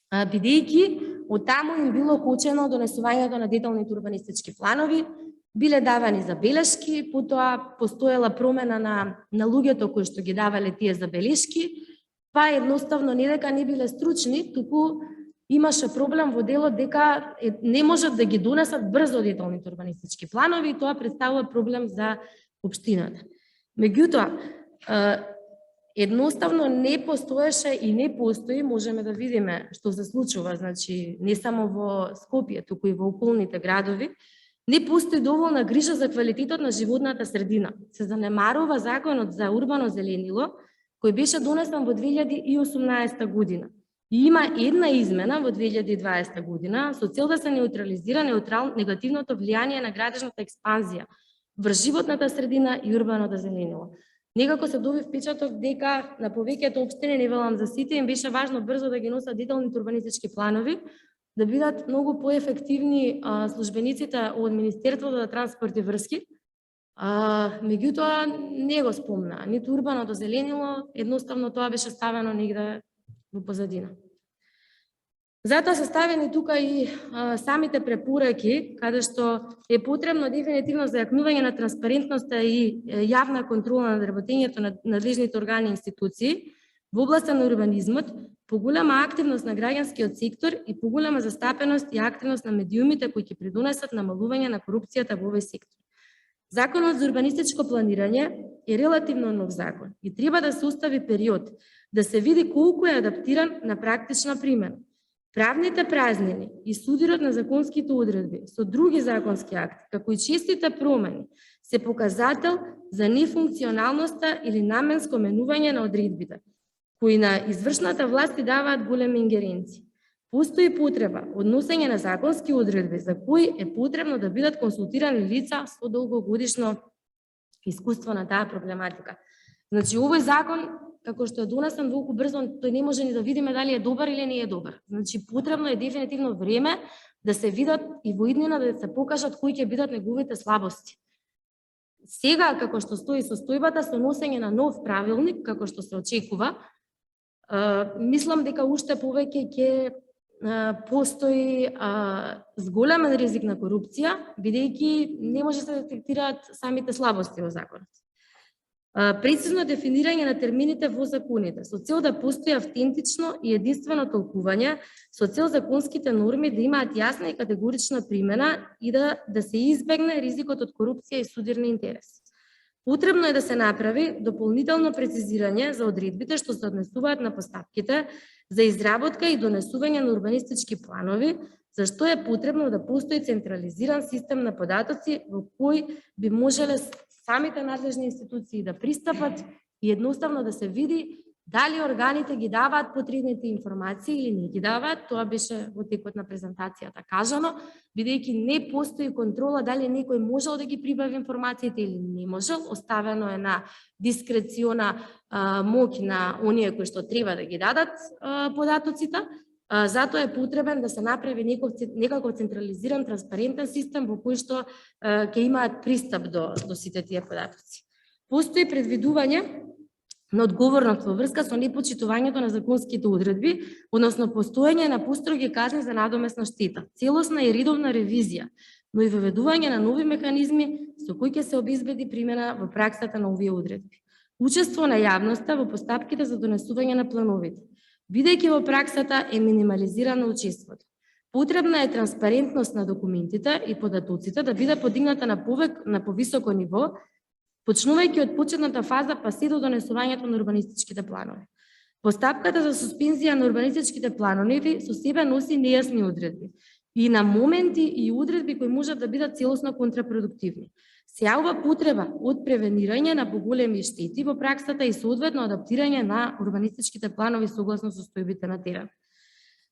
бидејќи од таму им било кочено донесувањето на деталните урбанистички планови, биле давани забелешки, потоа постоела промена на луѓето кои што ги давале тие забелешки, па едноставно не дека не биле стручни, туку имаше проблем во делот дека не можат да ги донесат брзо деталните урбанистички планови и тоа представува проблем за општината. Меѓутоа, едноставно не постоеше и не постои, можеме да видиме што се случува, значи не само во Скопје, туку и во околните градови, не постои доволна грижа за квалитетот на животната средина. Се занемарува законот за урбано зеленило, кој беше донесен во 2018 година. И има една измена во 2020 година со цел да се неутрализира негативното влијание на градежната експанзија врз животната средина и урбаното зеленило. Некако се доби впечаток дека на повеќето општини, не велам за сите, им беше важно брзо да ги носат деталните урбанистички планови, да бидат многу поефективни службениците од Министерството за транспорт и врски. Меѓутоа не го спомна, ниту урбаното зеленило, едноставно тоа беше ставено негде во позадина. Затоа се ставени тука и самите препораки, каде што е потребно дефинитивно зајакнување на транспарентноста и јавна контрола на работењето на надлежните органи и институции во областа на урбанизмот, поголема активност на граѓанскиот сектор и поголема застапеност и активност на медиумите кои ќе придонесат намалување на корупцијата во овој сектор. Законот за урбанистичко планирање е релативно нов закон и треба да се остави период да се види колку е адаптиран на практична примена. Правните празнини и судирот на законските одредби со други законски акти, како и честите промени, се показател за нефункционалноста или наменско менување на одредбите, кои на извршната власт даваат големи ингеренции. Постои потреба од носење на законски одредби за кои е потребно да бидат консултирани лица со долгогодишно искуство на таа проблематика. Значи, овој закон, како што е донесен толку брзо, тој не може ни да видиме дали е добар или не е добар. Значи, потребно е дефинитивно време да се видат и во иднина да се покажат кои ќе бидат неговите слабости. Сега, како што стои состојбата со носење на нов правилник, како што се очекува, Мислам дека уште повеќе ќе постои зголемен ризик на корупција, бидејќи не може да се детектираат самите слабости во законот. Прецизно дефинирање на термините во законите, со цел да постои автентично и единствено толкување, со цел законските норми да имаат јасна и категорична примена и да се избегне ризикот од корупција и судирни интереси. Потребно е да се направи дополнително прецизирање за одредбите што се однесуваат на постапките за изработка и донесување на урбанистички планови, зашто е потребно да постои централизиран систем на податоци во кој би можеле самите надлежни институции да пристапат и едноставно да се види дали органите ги даваат потребните информации или не ги даваат. Тоа беше во текот на презентацијата кажано, бидејќи не постои контрола дали некој можел да ги прибави информациите или не можел, оставено е на дискрециона моќ на оние кои што треба да ги дадат податоците. Затоа е потребен да се направи некаков централизиран, транспарентен систем во кој што ќе имаат пристап до сите тие податоци. Постои предвидување на одговорност во врска со непочитувањето на законските одредби, односно постоење на построги казни за надомесна штета, целосна и редовна ревизија, но и воведување на нови механизми со кои ќе се обезбеди примена во праксата на овие одредби. Учество на јавноста во постапките за донесување на плановите, бидејќи во праксата е минимализирано учеството. Потребна е транспарентност на документите и податоците да биде подигната на повисоко ниво, почнувајќи од почетната фаза па се до донесувањето на урбанистичките планови. Постапката за суспензија на урбанистичките планови со себе носи нејасни одредби и на моменти и одредби кои можат да бидат целосно контрапродуктивни. Се јавува потреба од превенирање на поголеми штети во праксата и соодветно адаптирање на урбанистичките планови согласно состојбите на терен.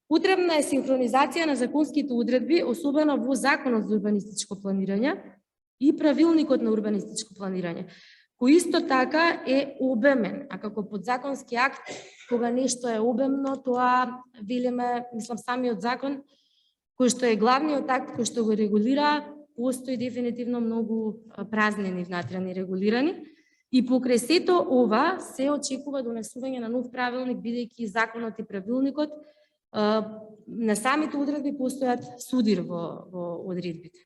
Потребна е синхронизација на законските одредби, особено во Законот за урбанистичко планирање и правилникот на урбанистичко планирање, кој исто така е обемен, а како подзаконски акт, кога нешто е обемно, тоа велиме, мислам, самиот закон, кој што е главниот акт кој што го регулира, постои дефинитивно многу празнини внатре регулирани, и покрај сето ова се очекува донесување на нов правилник, бидејќи законот и правилникот на самите одредби постојат судир во одредбите.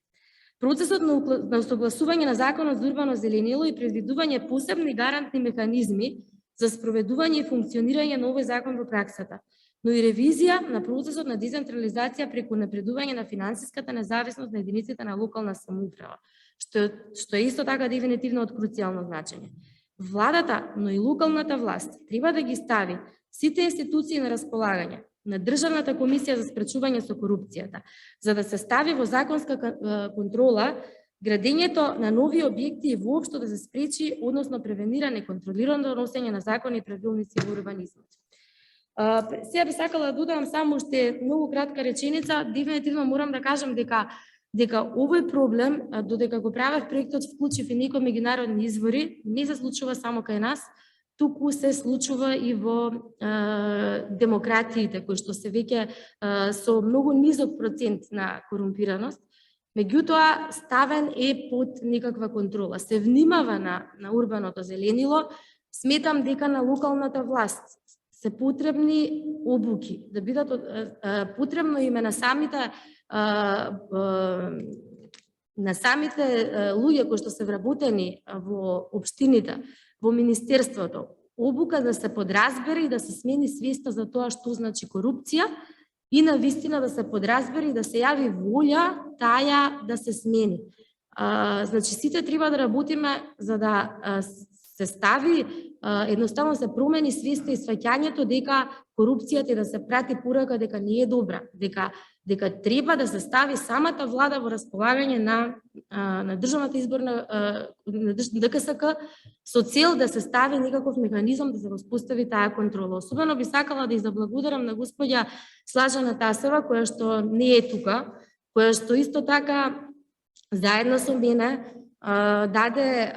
Процесот на согласување на Законот за урбано зеленило и предвидување посебни гарантни механизми за спроведување и функционирање на овој закон во праксата, но и ревизија на процесот на децентрализација преку напредување на финансиската независност на единиците на локална самоуправа, што е исто така дефинитивно од круцијално значење. Владата, но и локалната власт треба да ги стави сите институции на располагање на Државната комисија за спречување со корупцијата, за да се стави во законска контрола градењето на нови објекти и воопшто да се спречи, односно превенира неконтролирано доносење на закони и правилници во урбанизмот. Сега би сакала да додам само уште многу кратка реченица. Дефинитивно морам да кажам дека овој проблем, додека го правев проектот, вклучив и некои меѓународни извори, не се случува само кај нас, туку се случува и во демократиите, кои што се веќе со многу низок процент на корумпираност, меѓутоа ставен е под некаква контрола. Се внимава на урбаното зеленило. Сметам дека на локалната власт се потребни обуки, да бидат потребно име на самите луѓе кои што се вработени во општините, во Министерството, обука да се подразбери и да се смени свеста за тоа што значи корупција и на вистина да се подразбери и да се јави волја таја да се смени. Значи, сите треба да работиме за да се стави, едноставно се промени свеста и сваќањето дека корупцијата и да се прати порака дека не е добра, дека треба да се стави самата влада во располагање на државната изборна на ДКСК со цел да се стави некаков механизам да се воспостави таа контрола. Особено би сакала да ја заблагодарам на господја Слажана Тасева, која што не е тука, која што исто така заедно со мене даде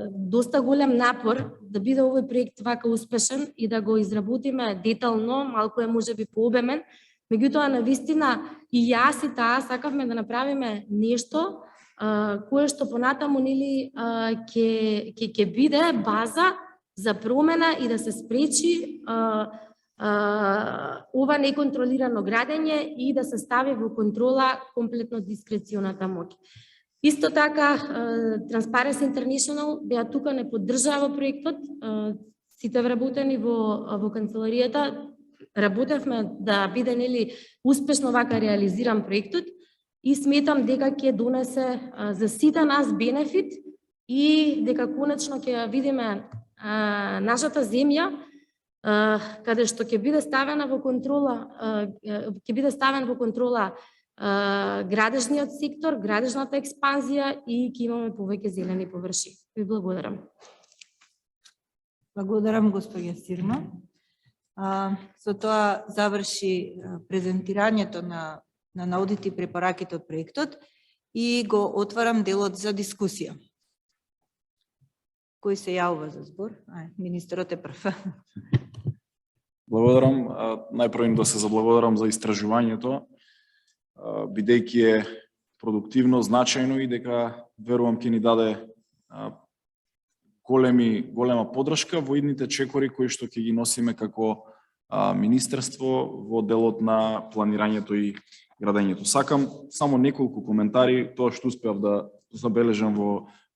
доста голем напор да биде овој проект вака успешен и да го изработиме детално, малку е можеби пообемен, меѓутоа на вистина и јас и таа сакавме да направиме нешто кое што понатаму нели ќе биде база за промена и да се спречи ова неконтролирано градење и да се стави во контрола комплетно дискреционата моќ. Исто така, Transparency International беа тука, не поддржава проектот, сите вработени во канцеларијата, работевме да биде нели успешно вака реализиран проектот и сметам дека ќе донесе за сите нас бенефит и дека конечно ќе видиме нашата земја каде што ќе биде ставена во контрола, градежниот сектор, градежната експанзија и ќе имаме повеќе зелени површини. Ви благодарам. Благодарам, госпоѓа Сирма. Со тоа заврши презентирањето на наудите и препораките од проектот и го отварам делот за дискусија. Кој се јавува за збор? Министерот е прв. Благодарам. Најпрво да се заблагодарам за истражувањето, бидејќи е продуктивно, значајно и дека верувам ќе ни даде голема поддршка во идните чекори кои што ќе ги носиме како министерство во делот на планирањето и градењето. Сакам само неколку коментари, тоа што успеав да забележам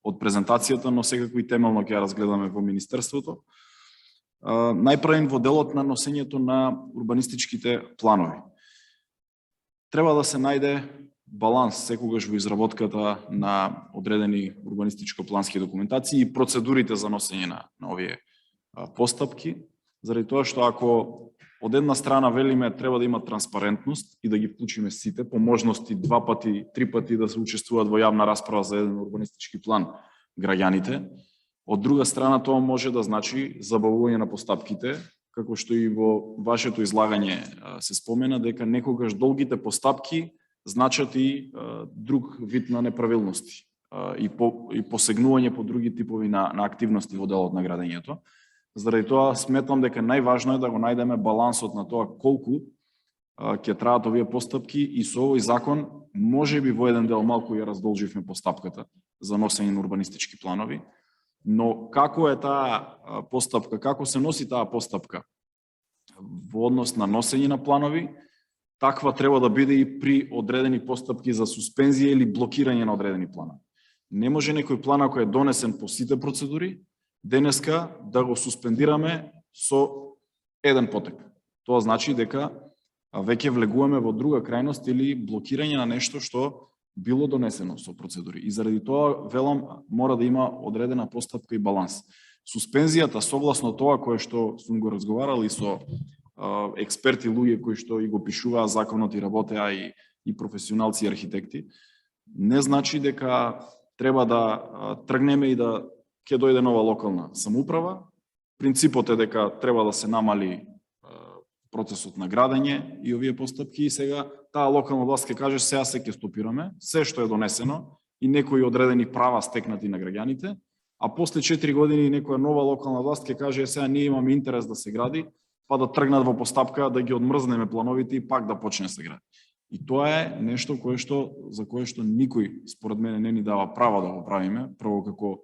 од презентацијата, но секако и темелно ќе ја разгледаме во министерството. Најпрво во делот на носењето на урбанистичките планови. Треба да се најде баланс секогаш во изработката на одредени урбанистичко-плански документации и процедурите за носење на овие постапки, заради тоа што ако од една страна велиме треба да има транспарентност и да ги вклучиме сите, по можности 2 пати, 3 пати да се учествуваат во јавна расправа за еден урбанистички план граѓаните, од друга страна тоа може да значи забавување на постапките, како што и во вашето излагање се спомена, дека некогаш долгите постапки значат и друг вид на неправилности и посегнување по други типови на активности во делот на градењето. Заради тоа сметам дека најважно е да го најдеме балансот на тоа колку ќе траат овие постапки и со овој закон можеби во еден дел малку ја раздолживме постапката за носење на урбанистички планови, но како е таа постапка, како се носи таа постапка во однос на носење на планови, таква треба да биде и при одредени постапки за суспензија или блокирање на одредени планови. Не може некој план ако е донесен по сите процедури, денеска да го суспендираме со еден потек. Тоа значи дека веќе влегуваме во друга крајност или блокирање на нешто што било донесено со процедури. И заради тоа, велам, мора да има одредена постапка и баланс. Суспензијата, согласно тоа кое што сум го разговарал и со експерти, луѓе кои што и го пишуваа законот и работеа и професионалци и архитекти, не значи дека треба да тргнеме и да ќе дојде нова локална самоуправа. Принципот е дека треба да се намали процесот на градење и овие постапки и сега таа локална власт ќе каже сега се ќе стопираме, се што е донесено и некои одредени права стекнати на граѓаните, а после 4 години некоја нова локална власт ќе каже сега ние имаме интерес да се гради, па да тргнат во постапка да ги одмрзнеме плановите и пак да почне се гради. И тоа е нешто за кое што никој според мене не ни дава право да го правиме, прво како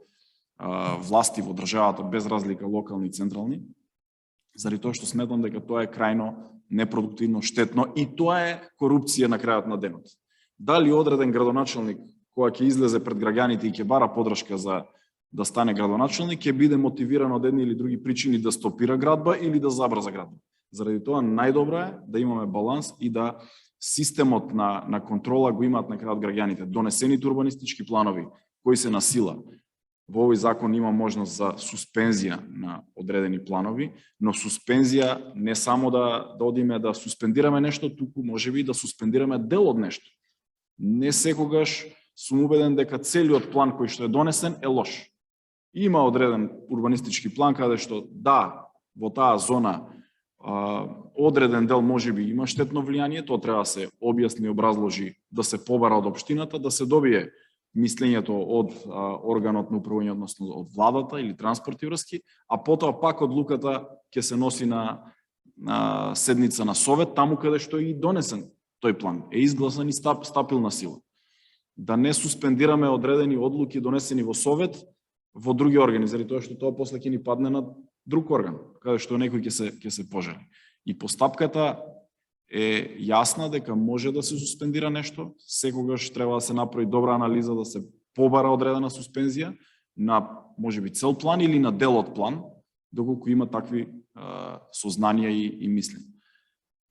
власти во државата без разлика локални и централни, заради тоа што сметам дека тоа е крајно непродуктивно, штетно и тоа е корупција на крајот на денот. Дали одреден градоначелник која ќе излезе пред граѓаните и ќе бара поддршка за да стане градоначелник, ќе биде мотивиран од едни или други причини да стопира градба или да забрза градба. Заради тоа најдобро е да имаме баланс и да системот на контрола го имаат на крајот граѓаните. Донесените урбанистички планови кои се на сила. Во овој закон има можност за суспензија на одредени планови, но суспензија не само да одиме да суспендираме нешто, туку можеби да суспендираме дел од нешто. Не секогаш сум убеден дека целиот план кој што е донесен е лош. Има одреден урбанистички план каде што да, во таа зона одреден дел можеби има штетно влијание, тоа треба да се објасни и образложи, да се побара од општината, да се добие мислењето од органот на управување, односно од владата или транспорт и врски, а потоа пак одлуката ќе се носи на седница на совет, таму каде што е и донесен тој план, е изгласан и стапил на сила. Да не суспендираме одредени одлуки донесени во совет, во други органи, заради тоа што тоа после ќе ни падне на друг орган, каде што некој ќе се пожели. И постапката е јасна дека може да се суспендира нешто, секогаш треба да се направи добра анализа да се побара одредена суспензија на можеби цел план или на дел од план, доколку има такви сознанија и мислење.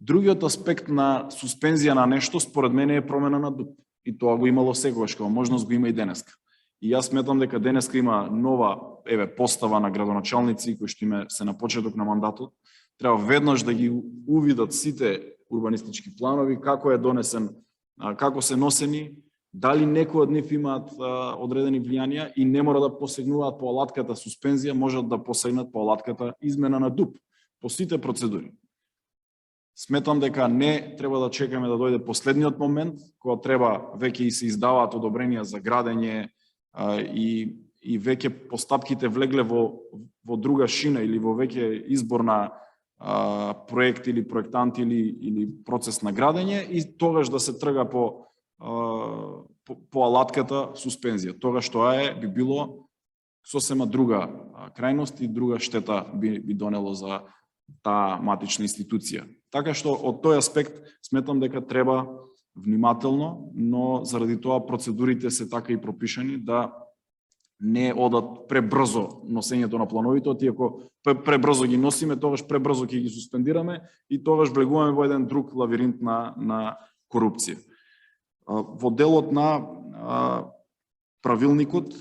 Другиот аспект на суспензија на нешто според мене е промена на ДУП. И тоа го имало секогаш, кога можност го има и денеска. И јас сметам дека денеска има нова постава на градоначалници кои што име се на почеток на мандатот. Треба веднаш да ги увидат сите урбанистички планови, како е донесен, како се носени, дали некои од нив имаат одредени влијанија и не мора да посегнуваат по алатката суспензија, можат да посегнат по алатката измена на ДУП, по сите процедури. Сметам дека не треба да чекаме да дојде последниот момент, кога треба веќе и се издаваат одобренија за градење и веќе постапките влегле во друга шина или во веќе избор на проект или проектант или процес на градење и тогаш да се трга по алатката суспензија. Тогаш тоа би било сосема друга крајност и друга штета би донело за таа матична институција. Така што од тој аспект сметам дека треба внимателно, но заради тоа процедурите се така и пропишани да не одат пребрзо носењето на плановите, оти ако пребрзо ги носиме, тогаш пребрзо ќе ги суспендираме и тогаш влегуваме во еден друг лавиринт на корупција. Во делот на правилникот,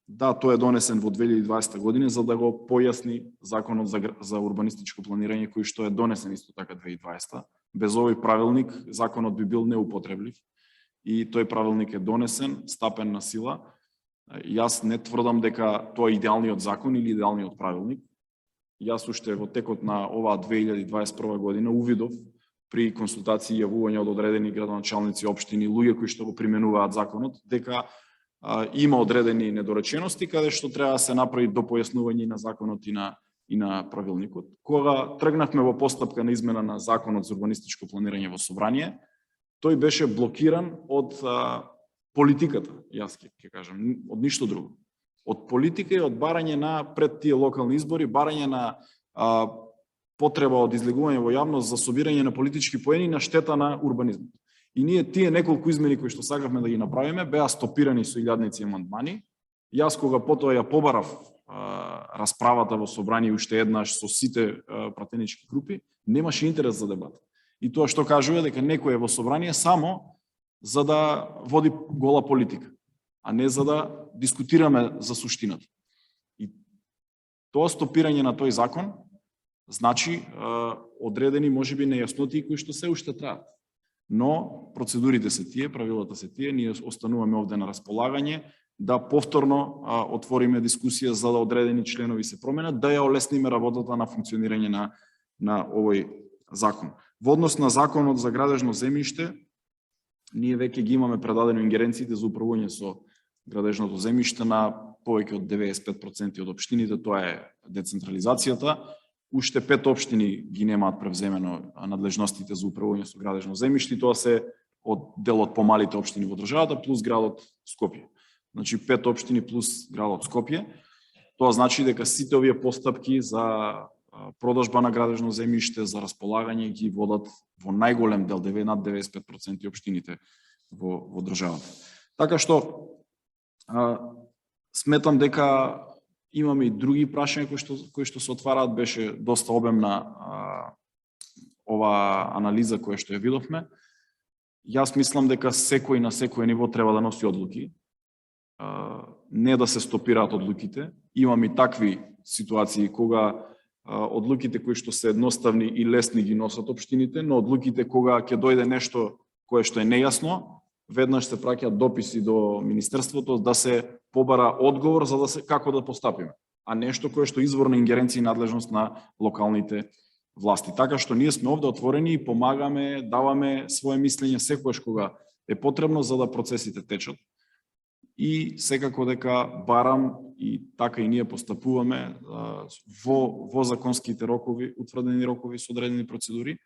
да, тој е донесен во 2020 година за да го појасни законот за урбанистичко планирање кој што е донесен исто така 2020. Без овој правилник законот би бил неупотребљив и тој правилник е донесен, стапен на сила. Јас не тврдам дека тоа е идеалниот закон или идеалниот правилник. Јас уште во текот на оваа 2021 година увидов при консултации и јавување од одредени градоначалници, општини, луѓе кои што го применуваат законот, дека има одредени недоречености каде што треба да се направи допојаснување на законот и на правилникот. Кога тргнавме во постапка на измена на законот за урбанистичко планирање во собрание, тој беше блокиран од политиката, јас ќе кажам, од ништо друго. Од политика и од барање на пред тие локални избори, барање на потреба од излегување во јавност за собирање на политички поени на штета на урбанизмот. И ние тие неколку измени кои што сакавме да ги направиме беа стопирани со илјадници амандмани. Јас кога потоа ја побарав расправата во собрание уште еднаш со сите пратенички групи, немаше интерес за дебата. И тоа што кажува дека некој е во собрание само за да води гола политика, а не за да дискутираме за суштината. И тоа стопирање на тој закон значи одредени можеби нејаснотии кои што се уште траат. Но процедурите се тие, правилата се тие, ние остануваме овде на располагање да повторно отвориме дискусија за да одредени членови се променат, да ја олесниме работата на функционирање на овој закон. Во однос на законот за градежно земјиште, ние веќе ги имаме предадено ингеренциите за управување со градежното земјиште на повеќе од 95% од општините, тоа е децентрализацијата. Уште 5 општини ги немаат превземено надлежностите за управување со градежно земјиште, тоа се од дел од помалите општини во државата плюс градот Скопје. Значи 5 општини плюс градот Скопје. Тоа значи дека сите овие постапки за продажба на градежно земјиште, за располагање ги водат во најголем дел, над 95% општините во државата. Така што сметам дека имаме и други прашања кои што се отвараат, беше доста обемна ова анализа која што ја видовме. Јас мислам дека секој на секој ниво треба да носи одлуки, не да се стопираат одлуките. Имам и такви ситуации кога одлуките кои што се едноставни и лесни ги носат општините, но одлуките кога ќе дојде нешто кое што е нејасно, веднаш се праќаат дописи до Министерството да се побара одговор за да се како да постапиме, а нешто кое што изворна ингеренција и надлежност на локалните власти. Така што ние сме овде отворени и помагаме, даваме свое мислење секогаш кога е потребно за да процесите течат. И секако дека барам и така и ние постапуваме во законските рокови, утврдени рокови со одредени процедури,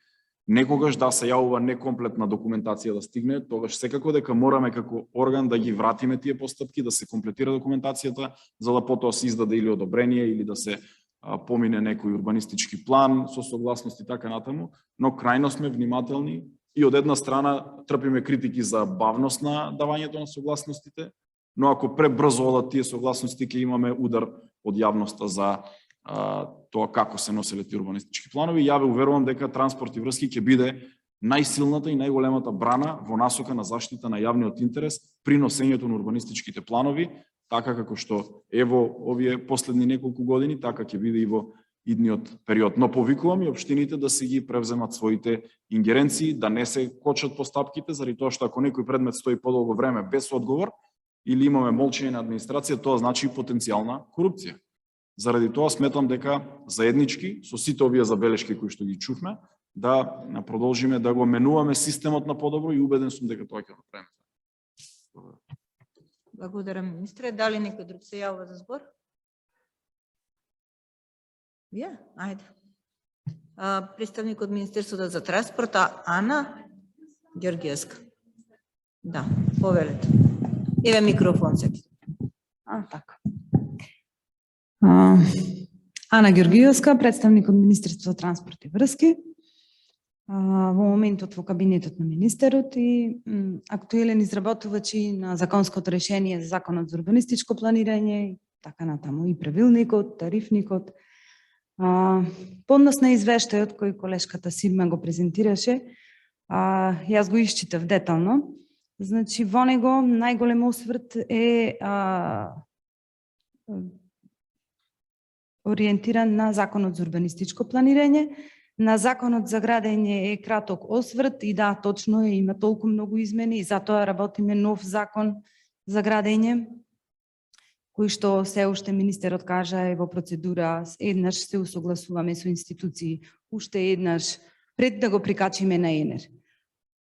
некогаш да се јавува некомплетна документација да стигне, тогаш секако дека мораме како орган да ги вратиме тие постапки, да се комплетира документацијата, за да потоа се издаде или одобрение или да се помине некој урбанистички план со согласност и така натаму, но крајно сме внимателни и од една страна трпиме критики за бавност на давањето на согласностите, но ако пребрзо одат тие согласности, ќе имаме удар од јавноста за тоа како се носеле тие урбанистички планови. Ја ве уверувам дека транспорт и врски ќе биде најсилната и најголемата брана во насока на заштита на јавниот интерес при носењето на урбанистичките планови, така како што ево овие последни неколку години, така ќе биде и во идниот период. Но повикувам и општините да се ги превземат своите ингеренции, да не се кочат постапките, заради тоа што ако некој предмет стои подолго време без одговор или имаме молчење на администрација, тоа значи потенцијална корупција. Заради тоа сметам дека заеднички, со сите овие забелешки кои што ги чувме, да продолжиме да го менуваме системот на подобро и убеден сум дека тоа ќе го направиме. Благодарам, министре. Дали некој друг се јавува за збор? Вие? Ајде. Представник од Министерството за транспорт, Ана Ѓоргиевска. Да, повелете. Еве микрофон се. Така. Ана Ѓоргиевска, представник од Министерството за транспорт и врски. Во моментот во кабинетот на министерот и актуелен изработувач на законското решение за Законот за урбанистичко планирање и така натаму, и правилникот, тарифникот. Поднос на извештајот кој колешката Сирма го презентираше, јас го исчитав детално. Значи, во него најголем осврт е ориентиран на Законот за урбанистичко планирање. На Законот за градење е краток осврт и да, точно е, има толку многу измени и затоа работиме нов закон за градење, кој што се уште министерот кажа е во процедура, еднаш се усогласуваме со институции, уште еднаш пред да го прикачиме на ЕНЕР.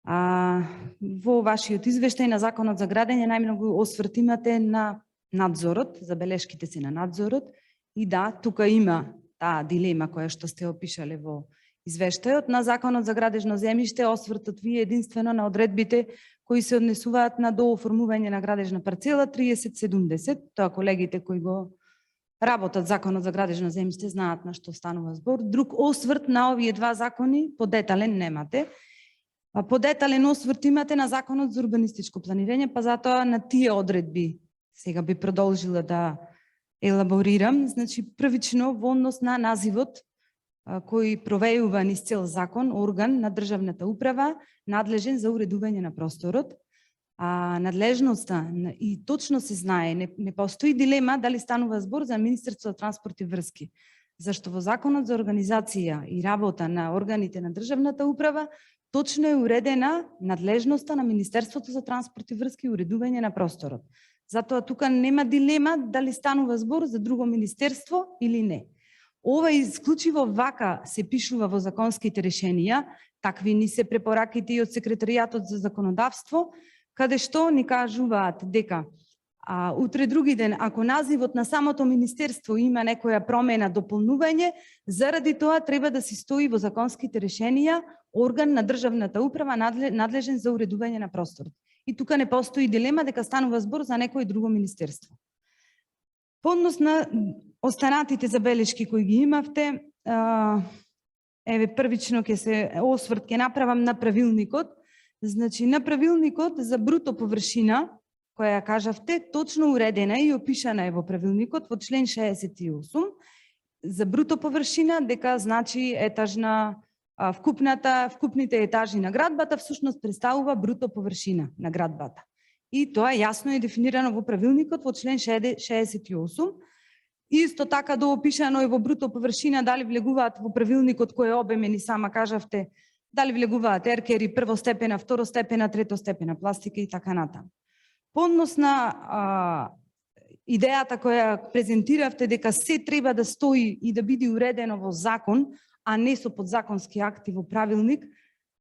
Во вашиот извештај на Законот за градење најмногу осврт имате на надзорот, забелешките се на надзорот и да, тука има таа дилема која што сте опишале во извештајот. На Законот за градежно земјиште освртот ви единствено на одредбите кои се однесуваат на дооформување на градежна парцела 3070. Тоа колегите кои го работат Законот за градежно земјиште знаат на што станува збор. Друг осврт на овие два закони подетален немате. Подетален осврт имате на Законот за урбанистичко планирање, па затоа на тие одредби сега би продолжила да елаборирам. Значи, првично во однос на називот кој провејува низ цел закон, орган на државната управа, надлежен за уредување на просторот. Надлежноста, и точно се знае, не постои дилема дали станува збор за Министерство за транспорт и врски, зашто во Законот за организација и работа на органите на државната управа точно е уредена надлежноста на Министерството за транспорт и врски и уредување на просторот. Затоа тука нема дилема дали станува збор за друго министерство или не. Ова исклучиво вака се пишува во законските решенија, такви ни се препораките и од Секретаријатот за законодавство, каде што ни кажуваат дека утре други ден, ако називот на самото министерство има некоја промена, дополнување, заради тоа треба да се стои во законските решенија орган на државната управа надлежен за уредување на просторот. И тука не постои дилема дека станува збор за некој друго министерство. По однос на останатите забелешки кои ги имавте, еве првично ќе се осврт ќе направам на правилникот. Значи на правилникот за бруто површина, која кажавте, точно уредена и опишана е во правилникот во член 68 за бруто површина, дека значи етажна вкупните етажи на градбата всушност представува бруто површина на градбата. И тоа јасно е дефинирано во правилникот во член 68. Исто така доопишано е во бруто површина дали влегуваат во правилникот кој е обемен и сама кажавте, дали влегуваат еркери, првостепена, второстепена, третостепена пластика и така натаму. По однос на идејата која презентиравте дека се треба да стои и да биде уредено во закон, а не со подзаконски акти во правилник,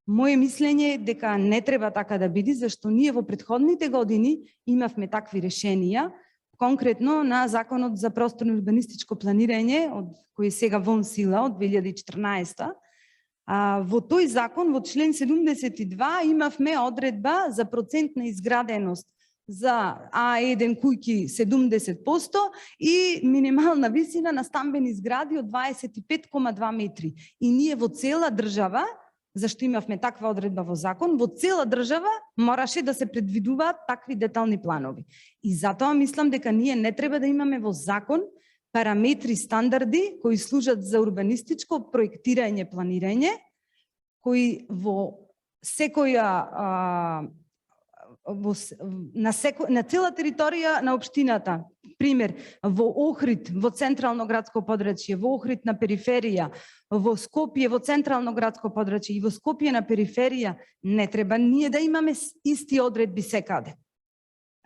моје мислење е дека не треба така да биде, зашто ние во претходните години имавме такви решенија, конкретно на Законот за просторно урбанистичко планирање, кој е сега вон сила од 2014, Во тој закон, во член 72, имавме одредба за процентна изграденост за А1 куќи 70% и минимална висина на стамбени згради од 25,2 метри. И ние во цела држава, зашто имавме таква одредба во закон, во цела држава мораше да се предвидуваат такви детални планови. И затоа мислам дека ние не треба да имаме во закон параметри, стандарди кои служат за урбанистичко проектирање, планирање, кои во секоја на цела територија на општината, пример, во Охрид, во централно градско подрачје, во Охрид на периферија, во Скопје, во централно градско подрачје и во Скопје на периферија, не треба ние да имаме исти одредби секаде.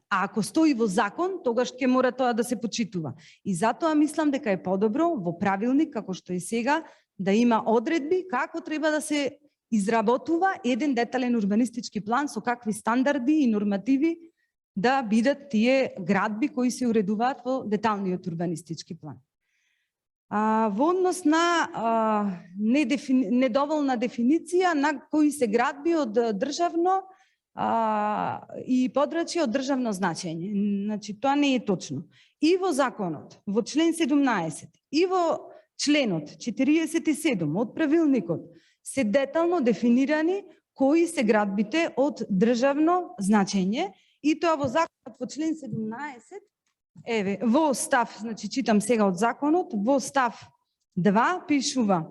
А ако стои во закон, тогаш ќе мора тоа да се почитува. И затоа мислам дека е подобро во правилник, како што е сега, да има одредби како треба да се изработува еден детален урбанистички план со какви стандарди и нормативи да бидат тие градби кои се уредуваат во деталниот урбанистички план. Во однос на недоволна дефиниција на кои се градби од државно и подрачје од државно значење. Значи, тоа не е точно. И во законот, во член 17, и во членот 47 од правилникот се детално дефинирани кои се градбите од државно значење, и тоа во законот во член 17, еве, во став, значи читам сега од законот, во став 2 пишува: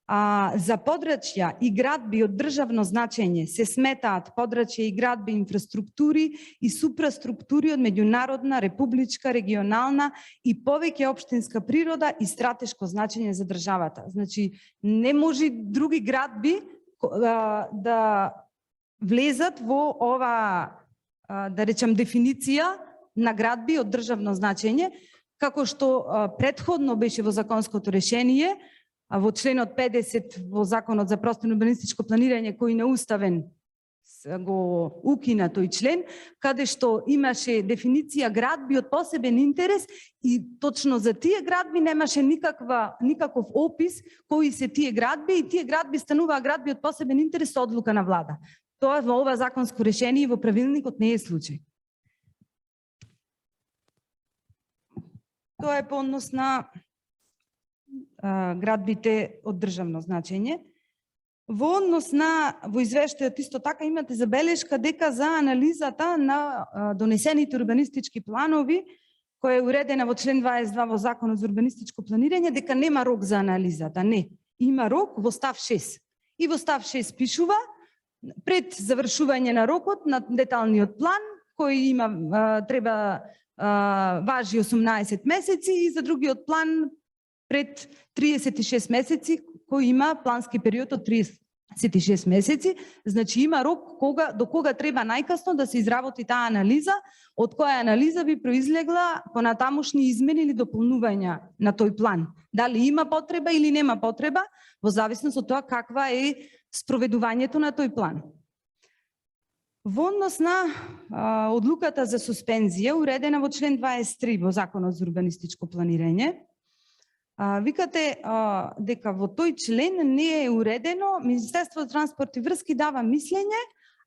за подрачја и градби од државно значење се сметаат подрачја и градби, инфраструктури и супраструктури од меѓународна, републичка, регионална и повеќе општинска природа и стратешко значење за државата. Значи, не може други градби да влезат во ова, да речам, дефиниција на градби од државно значење, како што претходно беше во законското решение, во членот 50 во Законот за просторно урбанистичко планирање, кој неуставен го укина тој член, каде што имаше дефиниција градби од посебен интерес и точно за тие градби немаше никаков опис кои се тие градби, и тие градби стануваа градби од посебен интерес со одлука на влада. Тоа во ова законско решение и во правилникот не е случај. Тоа е по однос на градбите од државно значење. Во однос во извештајот исто така имате забелешка дека за анализата на донесените урбанистички планови, која е уредена во член 22 во Законот за урбанистичко планирање, дека нема рок за анализата. Не, има рок во став 6. И во став 6 пишува: пред завршување на рокот на деталниот план, кој треба важи 18 месеци, и за другиот план пред 36 месеци, кој има плански период од 36 месеци. Значи има рок до кога треба најкасно да се изработи таа анализа, од која анализа би произлегла понатамошни измени или дополнувања на тој план. Дали има потреба или нема потреба, во зависност од тоа каква е спроведувањето на тој план. Во однос на одлуката за суспензија, уредена во член 23 во Законот за урбанистичко планирање, викате дека во тој член не е уредено, Министерството за транспорт и врски дава мислење,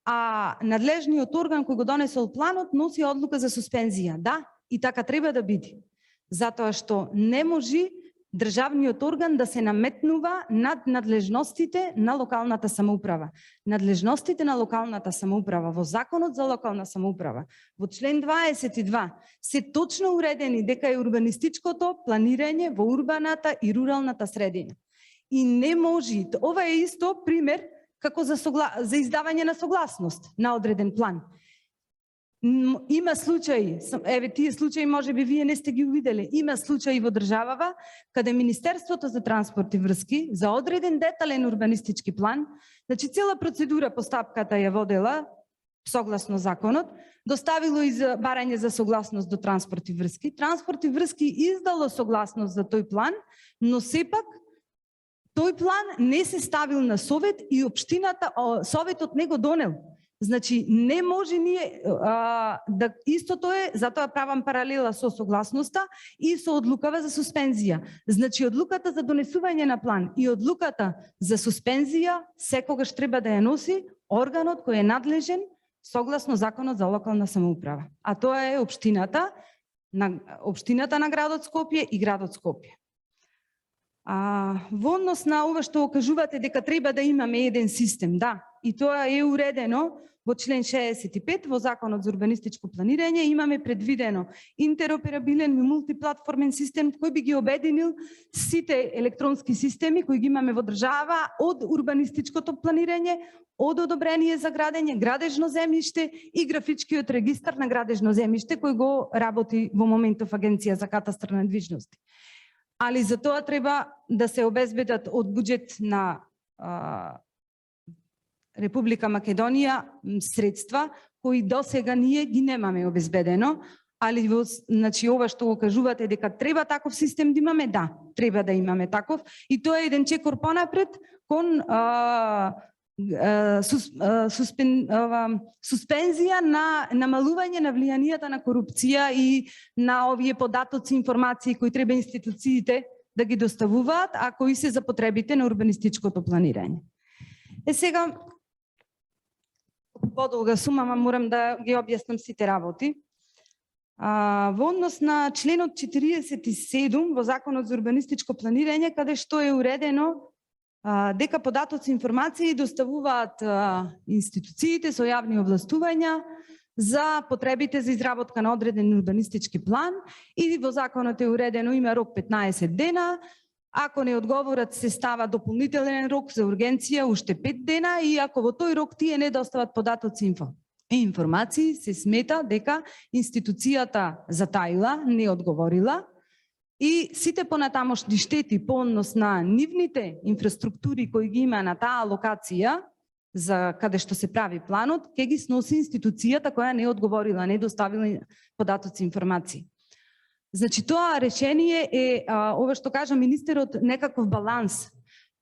а надлежниот орган кој го донесол планот носи одлука за суспензија. Да, и така треба да биде. Затоа што не може државниот орган да се наметнува над надлежностите на локалната самоуправа. Надлежностите на локалната самоуправа во Законот за локална самоуправа, во член 22, се точно уредени дека е урбанистичкото планирање во урбаната и руралната средина. И не може, ова е исто пример како за издавање на согласност на одреден план. Има случаи, еве тие случаи може би вие не сте ги увидели, има случаи во државава каде Министерството за транспорт и врски за одреден детален урбанистички план, значи цела процедура постапката ја водела согласно законот, доставило и за барање за согласност до транспорт и врски. Транспорт и врски издало согласност за тој план, но сепак тој план не се ставил на совет и општината, советот не го донел. Значи, не може ние, да, истото е, затоа правам паралела со согласноста и со одлукава за суспензија. Значи, одлуката за донесување на план и одлуката за суспензија секогаш треба да ја носи органот кој е надлежен согласно Законот за локална самоуправа. А тоа е општината на градот Скопје и градот Скопје. Во однос на ова што кажувате дека треба да имаме еден систем, да, и тоа е уредено во член 65 во Законот за урбанистичко планирање, имаме предвидено интероперабилен и мултиплатформен систем кој би ги обединил сите електронски системи кои ги имаме во држава, од урбанистичкото планирање, од одобрение за градење, градежно земјиште и графичкиот регистар на градежно земјиште кој го работи во моментов Агенција за катастар на движности. Али за тоа треба да се обезбедат од буџет на Република Македонија средства кои досега ние ги немаме обезбедено, али значи ова што го кажувате дека треба таков систем да имаме, да, треба да имаме таков и тоа е еден чекор понапред кон суспензија на намалување на влијанието на корупција и на овие податоци, информации кои треба институциите да ги доставуваат, а кои се за потребите на урбанистичкото планирање. Сега подолга сума, морам да ги објаснам сите работи. Во однос на членот 47 во Законот за урбанистичко планирање, каде што е уредено дека податоци информации доставуваат институциите со јавни овластувања за потребите за изработка на одреден урбанистички план и во законот е уредено има рок 15 дена. Ако не одговорат, се става дополнителен рок за ургенција уште 5 дена и ако во тој рок тие не достават податоци и информации, се смета дека институцијата затаила, не одговорила и сите понатамошни штети по однос на нивните инфраструктури кои ги има на таа локација за каде што се прави планот, ќе ги сноси институцијата која не одговорила, не доставила податоци и информации. Значи, тоа решение е, ова што кажа министерот, некаков баланс.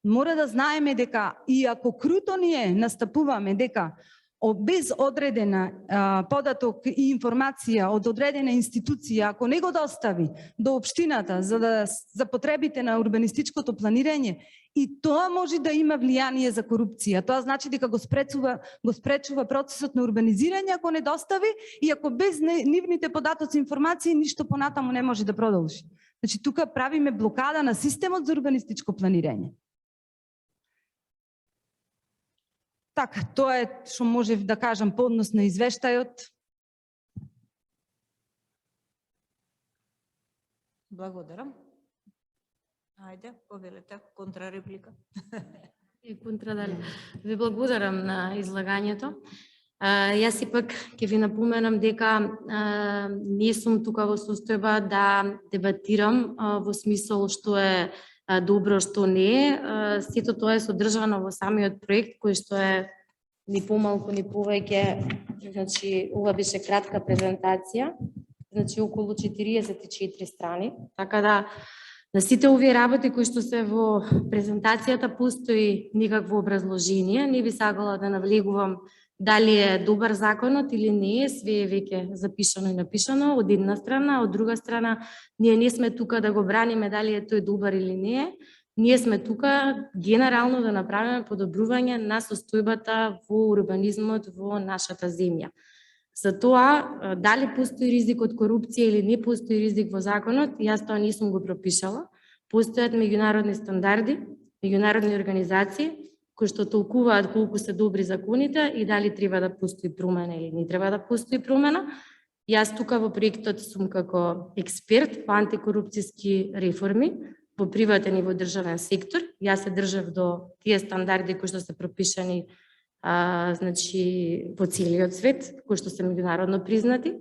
Мора да знаеме дека и ако круто ние настапуваме дека без одредена податок и информација од одредена институција, ако не го достави до општината за потребите на урбанистичкото планирање, и тоа може да има влијание за корупција. Тоа значи дека го спречува процесот на урбанизирање ако не достави и ако без нивните податоци и информации ништо понатаму не може да продолжи. Значи тука правиме блокада на системот за урбанистичко планирање. Така, тоа е што можев да кажам по однос на извештајот. Благодарам. Ајде, повелете, контрареплика. И контрадали. Ви благодарам на излагањето. Јас ипак ќе ви напоменам дека не сум тука во состојба да дебатирам во смисол што е добро, што не е. Сето тоа е содржано во самиот проект, кој што е ни помалку, ни повеќе, значи, ова беше кратка презентација, значи околу 44 страни, така да на сите овие работи кои што се во презентацијата постои никакво образложение, не би сакала да навлегувам дали е добар законот или не е, све е веќе запишано и напишано од една страна, од друга страна ние не сме тука да го браниме дали е тој добар или не е, ние сме тука генерално да направиме подобрување на состојбата во урбанизмот во нашата земја. За тоа, дали постои ризик од корупција или не постои ризик во законот, јас тоа не сум го пропишала. Постојат меѓународни стандарди, меѓународни организации кои што толкуваат колку се добри законите и дали треба да постои промена или не треба да постои промена. Јас тука во проектот сум како експерт по антикорупцијски реформи во приватен и во државен сектор. Јас се држав до тие стандарди кои што се пропишани значи во целиот свет, кои што се меѓународно признати,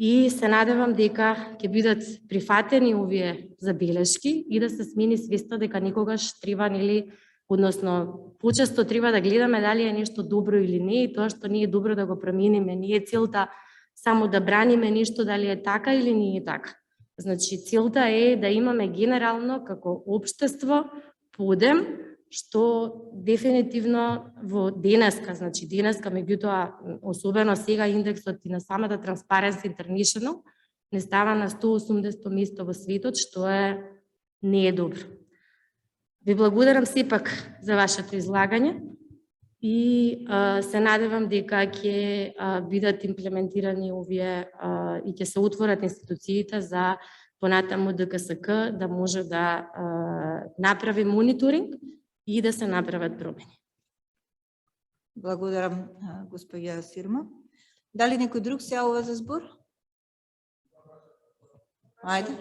и се надевам дека ќе бидат прифатени овие забелешки и да се смени свеста дека никогаш треба, нели, односно почесто треба да гледаме дали е нешто добро или не, и тоа што не е добро да го промениме. Не е целта само да браниме нешто дали е така или не е така. Значи целта е да имаме генерално како општество подем што дефинитивно во денеска, значи денеска, меѓутоа особено сега индексот и на самата Transparency International не става на 180 место во светот, што не е добро. Ви благодарам сепак за вашето излагање и се надевам дека ќе бидат имплементирани овие и ќе се отворат институциите за понатаму ДКСК да може да направи мониторинг и да се направат промени. Благодарам, госпоѓа Сирма. Дали некој друг се јавува за збор? Ајде.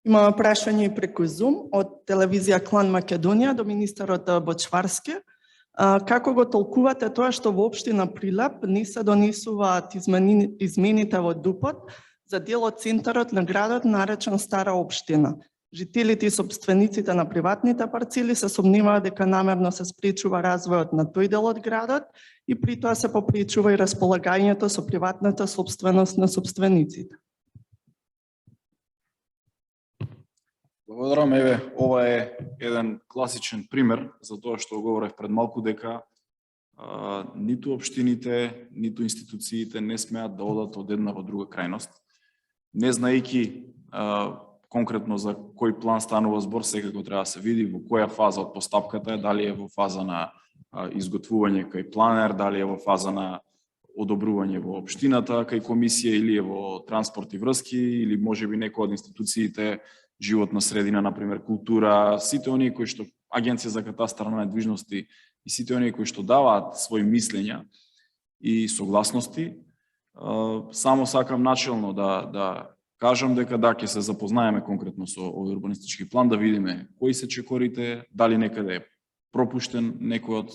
Имаме прашање и преку Zoom од телевизија Клан Македонија до министерот Бочварски. Како го толкувате тоа што во општина Прилеп не се донесуваат измените во ДУП-от за дел од центарот на градот наречен Стара општина? Жителите и собствениците на приватните парцели се сомневаат дека намерно се спречува развојот на тој дел од градот и при тоа се попречува и располагањето со приватната собственост на собствениците. Благодарам, еве, ова е еден класичен пример за тоа што говорев пред малку, дека ниту општините, ниту институциите не смеат да одат од една во друга крајност. Не знаејќи конкретно за кој план станува збор, секако треба да се види во која фаза од постапката е, дали е во фаза на изготвување кај планер, дали е во фаза на одобрување во општината кај комисија или е во транспорт и врски, или можеби некој од институциите, животна средина, например, култура, сите оние кои што Агенција за катастар на недвижности и сите оние кои што даваат своји мислења и согласности. Само сакам начелно да кажам дека да, ќе се запознаеме конкретно со овој урбанистички план, да видиме кои се чекорите, дали некаде е пропуштен некој од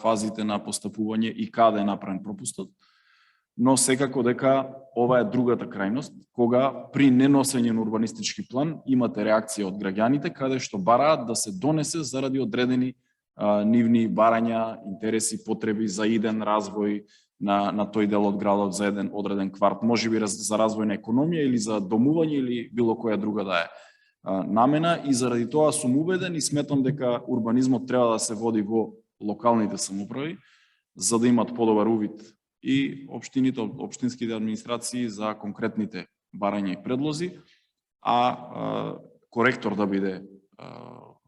фазите на постапување и каде е направен пропустот. Но секако дека ова е другата крајност, кога при неносење на урбанистички план имате реакција од граѓаните, каде што бараат да се донесе заради одредени нивни барања, интереси, потреби за иден развој на тој дел од градот, за еден одреден кварт, можеби за развој на економија или за домување или било која друга да е намена, и заради тоа сум убеден и сметам дека урбанизмот треба да се води во локалните самоуправи, за да имат подобар увид и општините, општинските администрации за конкретните барања и предлози, а коректор да биде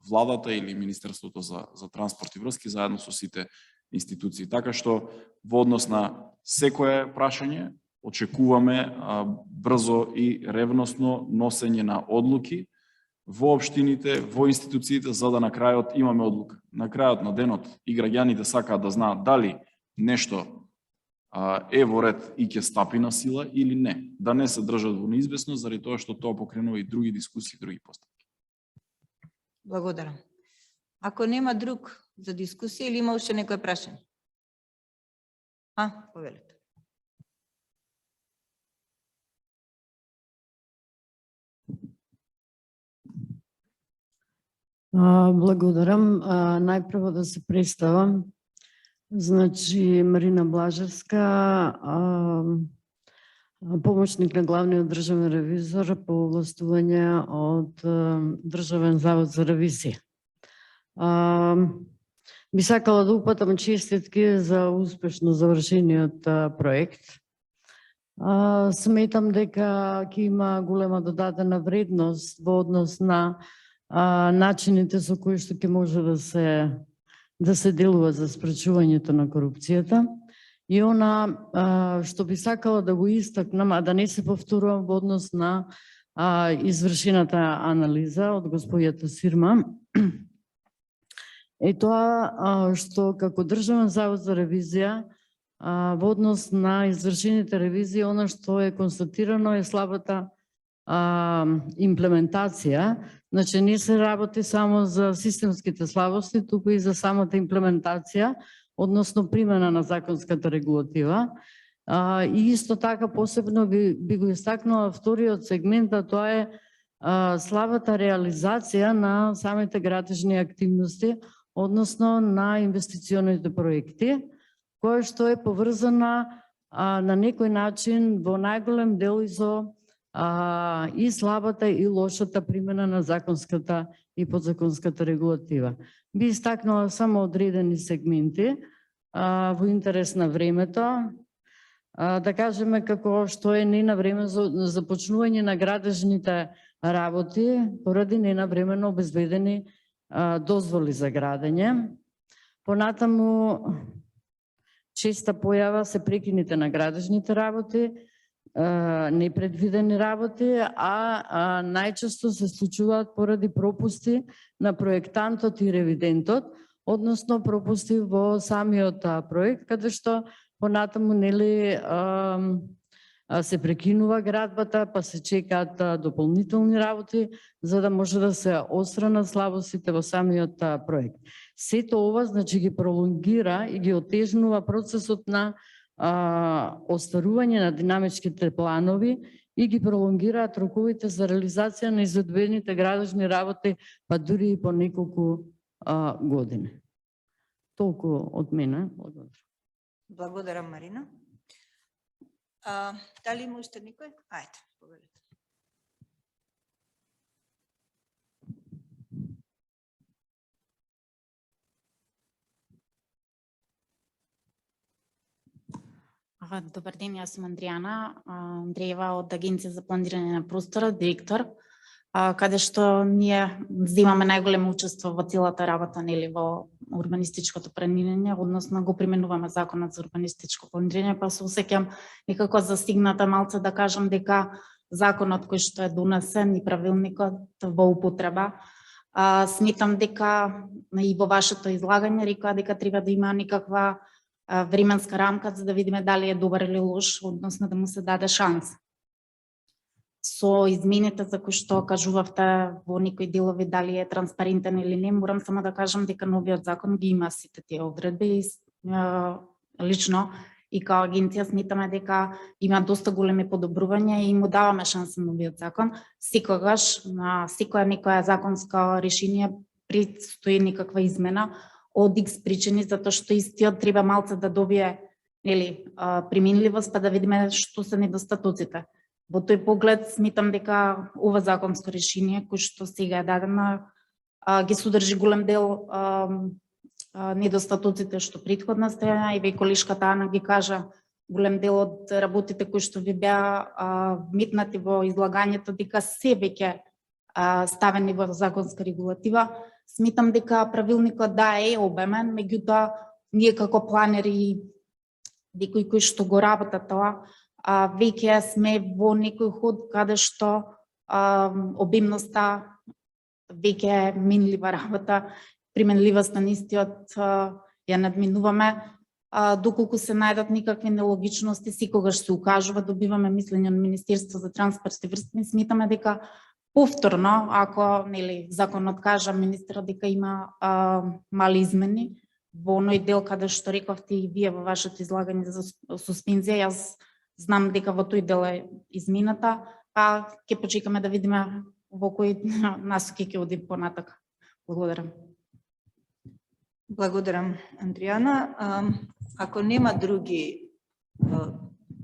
владата или Министерството за транспорт и врски заедно со сите институции. Така што во однос на секое прашање очекуваме брзо и ревносно носење на одлуки во општините, во институциите, за да на крајот имаме одлука. На крајот на денот и граѓаните сакаат да знаат дали нешто е во ред и ќе стапи на сила или не. Да не се држат во неизвестност, заради тоа што тоа покренува и други дискусии, други постапки. Благодарам. Ако нема друг за дискусија или има уште некој прашање? Повелете. Благодарам. Најпрво да се представам. Значи, Марина Блажевска, помошник на главниот државен ревизор по овластување од Државен завод за ревизија. Би сакала да упатам честитки за успешно завршениот проект. Сметам дека ќе има голема додадена вредност во однос на начините со кои што ќе може да се делува за спречувањето на корупцијата. И она што би сакала да го истакнам, а да не се повторувам во однос на извршената анализа од господјата Сирма, е тоа што како Државен завод за ревизија во однос на извршените ревизии, она што е констатирано е слабата имплементација. Значи не се работи само за системските слабости, туку и за самата имплементација, односно примена на законската регулатива. И исто така посебно би го истакнала вториот сегмент, а тоа е слабата реализација на самите градежни активности, односно на инвестиционите проекти, која што е поврзана на некој начин во најголем дел и со и слабата и лошата примена на законската и подзаконската регулатива. Би истакнала само одредени сегменти во интерес на времето. Да кажеме како што е ненавремено започнување на градежните работи поради ненавремено обезбедени дозволи за градење. Понатаму честа појава се прекините на градежните работи, непредвидени работи, а најчесто се случуваат поради пропусти на проектантот и ревидентот, односно пропусти во самиот проект, каде што понатаму нели се прекинува градбата, па се чекаат дополнителни работи за да може да се отстранат слабостите во самиот проект. Сето ова значи ги пролонгира и ги отежнува процесот на остварување на динамичките планови и ги пролонгираат роковите за реализација на изведбените градежни работи, па дури и по неколку години. Толку од мене. Благодарам, Марина. Дали има уште никој? Ајде, повелете. Добар ден, јас сум Андријана Андреева од Агенција за планирање на простора, директор, каде што ние земаме најголемо учество во целата работа нели во урбанистичкото планирање, односно го применуваме законот за урбанистичко планирање, па се осеќам некако застигната малце да кажам дека законот кој што е донесен и правилникот во употреба, сметам дека и во вашето излагање рекоа дека треба да има некаква временска рамка за да видиме дали е добар или лош, односно да му се даде шанс. Со измените за кои што кажувавте во некои делови дали е транспарентен или не, морам само да кажам дека новиот закон ги има сите тие одредби и лично и као агенција сметаме дека има доста големи подобрувања и му даваме шанс на новиот закон. Секогаш на секоја некоја законско решение предстои некаква измена од X причини, затоа што истиот треба малце да добие нели применливост, па да видиме што се недостатоците. Во тој поглед сметам дека ова законско решение кој што сега е дадено ги содржи голем дел недостатоците што претходна страна и веќе колешката Ана ги кажа голем дел од работите кои што ви беа вметнати во излагањето дека се веќе ставени во законска регулатива. Сметам дека правилникот да е обемен, меѓутоа ние како планери некои кои што го работат тоа, веќе сме во некој ход каде што обемноста веќе е минлива работа, применливоста на истиот ја надминуваме, доколку се најдат никакви нелогичности, секогаш се укажува, добиваме мислење од Министерство за транспорт и врски, сметаме дека повторно, ако нели законот кажа министерот дека има мали измени во оној дел каде што рековте и вие во вашето излагање за суспензија, јас знам дека во тој дел е измената, па ќе почекаме да видиме во кој насоки ќе оди понатака. Благодарам. Благодарам, Андријана. Ако нема други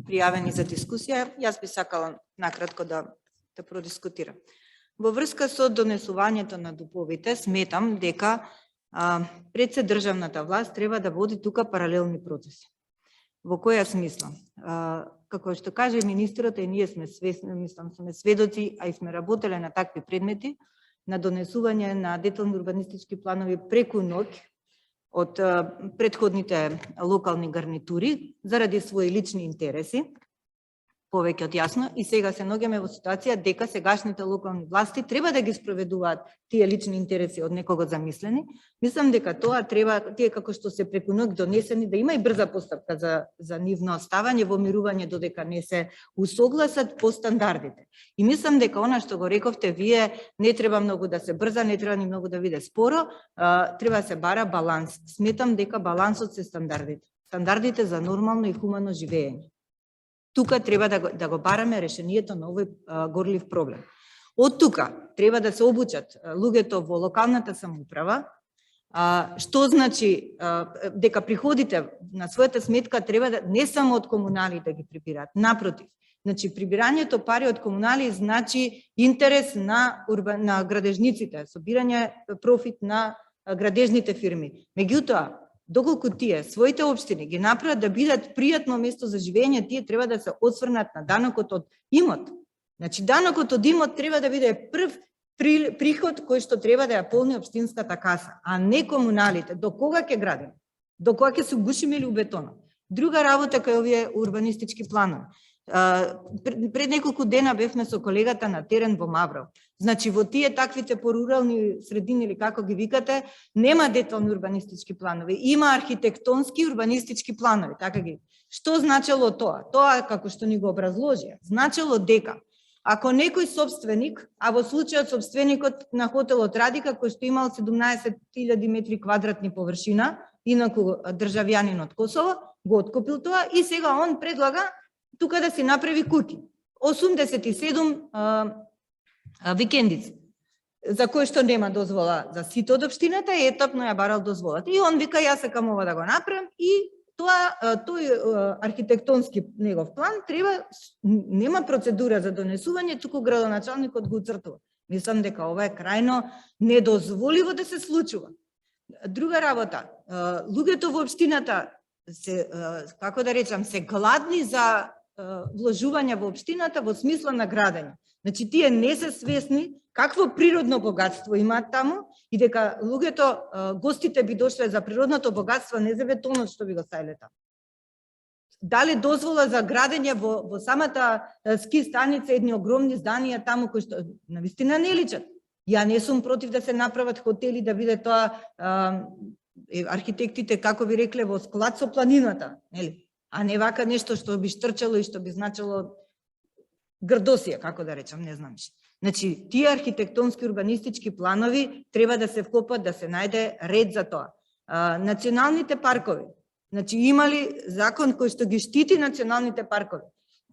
пријавени за дискусија, јас би сакала накратко да продискутирам. Во врска со донесувањето на ДУП-овите, сметам дека пред се државната власт треба да води тука паралелни процеси. Во која смисла? Како што каже министерот, и ние сме свесни, мислам, сме сведоци, а и сме работеле на такви предмети, на донесување на детални урбанистички планови преку ноќ од претходните локални гарнитури заради своји лични интереси, повеќе од јасно, и сега се наоѓаме во ситуација дека сегашните локални власти треба да ги спроведуваат тие лични интереси од некого замислени. Мислам дека тоа треба, тие како што се преку ноќ донесени, да има и брза постапка за нивно оставање во мирување додека не се усогласат по стандардите. И мислам дека она што го рековте вие, не треба многу да се брза, не треба ни многу да биде споро, треба да се бара баланс. Сметам дека балансот се стандардите. Стандардите за нормално и хумано живење. Тука треба да го бараме решението на овој горлив проблем. Од тука треба да се обучат луѓето во локалната самоуправа, што значи дека приходите на својата сметка треба да не само од комунали да ги прибираат, напротив, Значи, прибирањето пари од комунали значи интерес на градежниците, собирање профит на градежните фирми. Меѓутоа, доколку тие своите општини ги направат да бидат пријатно место за живење, тие треба да се осврнат на данокот од имот. Значи, данокот од имот треба да биде прв приход кој што треба да ја полни општинската каса, а не комуналите. До кога ќе градиме? До кога ќе се гушиме или у бетонот? Друга работа кај овие урбанистички планови. Пред неколку дена бевме со колегата на терен во Мавров. Значи, во тие таквите порурални средини или како ги викате, нема детални урбанистички планови, има архитектонски урбанистички планови, така ги. Што значело тоа? Тоа, како што ни го образложија, значело дека ако некој собственик, а во случајот собственикот на хотелот Радика, кој што имал 17.000 метри квадратни површина, инаку државјанин од Косово, го откупил тоа и сега он предлага тука да си направи куќи. 87 викендици, за кои што нема дозвола за сите од општината, и етапно ја барал дозволата. И он вика, јас сакам ова да го направам, и тој архитектонски негов план нема процедура за донесување, туку градоначалникот го уцртува. Мислам дека ова е крајно недозволиво да се случува. Друга работа, луѓето во општината се, како да речам, се гладни за вложување во општината во смисла на градење. Значи, тие не се свесни какво природно богатство имаат таму и дека луѓето, гостите би дошле за природното богатство, не за бетонот што би го ставиле таму. Дали дозвола за градење во самата ски станица, едни огромни зданија таму кои што навистина не личат. Ја не сум против да се направат хотели, да биде тоа архитектите, како би рекле, во склад со планината, нели? А не вака нешто што би штрчало и што би значило грдосија, како да речам, не знам што. Значи, тие архитектонски урбанистички планови треба да се вклопат, да се најде ред за тоа. Националните паркови. Значи, имали закон кој што ги штити националните паркови.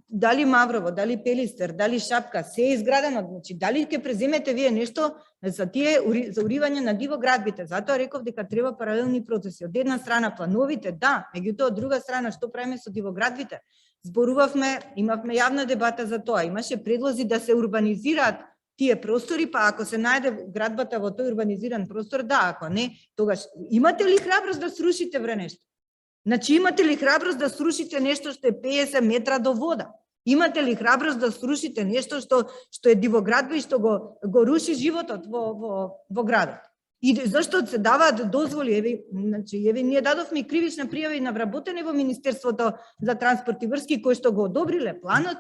Дали Маврово, дали Пелистер, дали Шапка, се е изградено. Значи, дали ќе преземете вие нешто за тие за уривање на дивоградбите? Затоа реков дека треба паралелни процеси. Од една страна плановите, да, меѓутоа од друга страна што правиме со дивоградбите? Зборувавме, имавме јавна дебата за тоа. Имаше предлози да се урбанизираат тие простори, па ако се најде градбата во тој урбанизиран простор, да, ако не, тогаш имате ли храброст да срушите вре нешто? Значи, имате ли храброст да срушите нешто што е 50 метра до вода? Имате ли храброст да срушите нешто што е дивоградба и што го руши животот во градот? И зашто се даваат дозволи, значи, ние дадовме кривична пријава и навработени во Министерството за транспорт и врски, кои што го одобриле планот,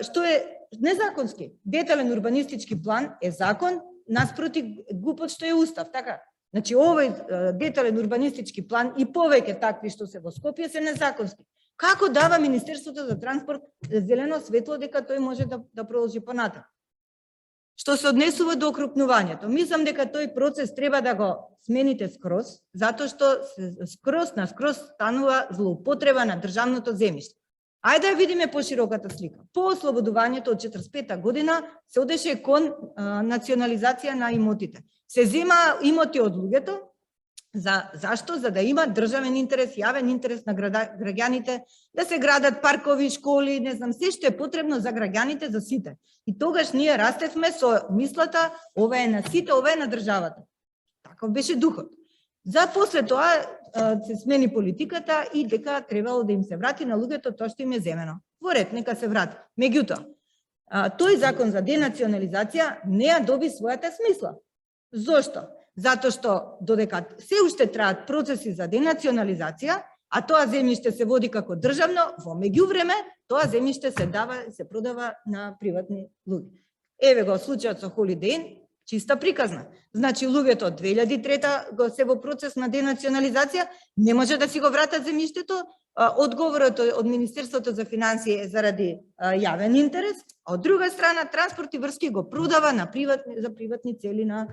што е незаконски. Детален урбанистички план е закон, наспроти глупот што е устав, така? Значи, овој детален урбанистички план и повеќе такви што се во Скопје се незаконски. Како дава Министерството за транспорт зелено светло дека тој може да продолжи понатаму? Што се однесува до окрупнувањето, мислам дека тој процес треба да го смените скроз, затоа што скроз станува злоупотреба на државното земјиште. Ајде да видиме пошироката слика. По ослободувањето од 45-та година се одеше кон национализација на имотите. Се зема имоти од луѓето. Зашто? За да има државен интерес, јавен интерес на граѓаните, да се градат паркови, школи, не знам, се што е потребно за граѓаните, за сите. И тогаш ние растевме со мислата, ова е на сите, ова е на државата. Таков беше духот. За после тоа се смени политиката и дека требало да им се врати на луѓето тоа што им е земено. Во ред, нека се врати. Меѓутоа, тој закон за денационализација не ја доби својата смисла. Зошто? Затоа што додека се уште траат процеси за денационализација, а тоа земјиште се води како државно, во меѓувреме тоа земјиште се продава на приватни луѓе. Еве го случајот со Holiday Inn, чиста приказна. Значи, луѓето од 2003 го се во процес на денационализација, не може да си го вратат земјиштето. Одговорот од Министерството за финансии е заради јавен интерес, а од друга страна Транспорт и врски го продава за приватни цели на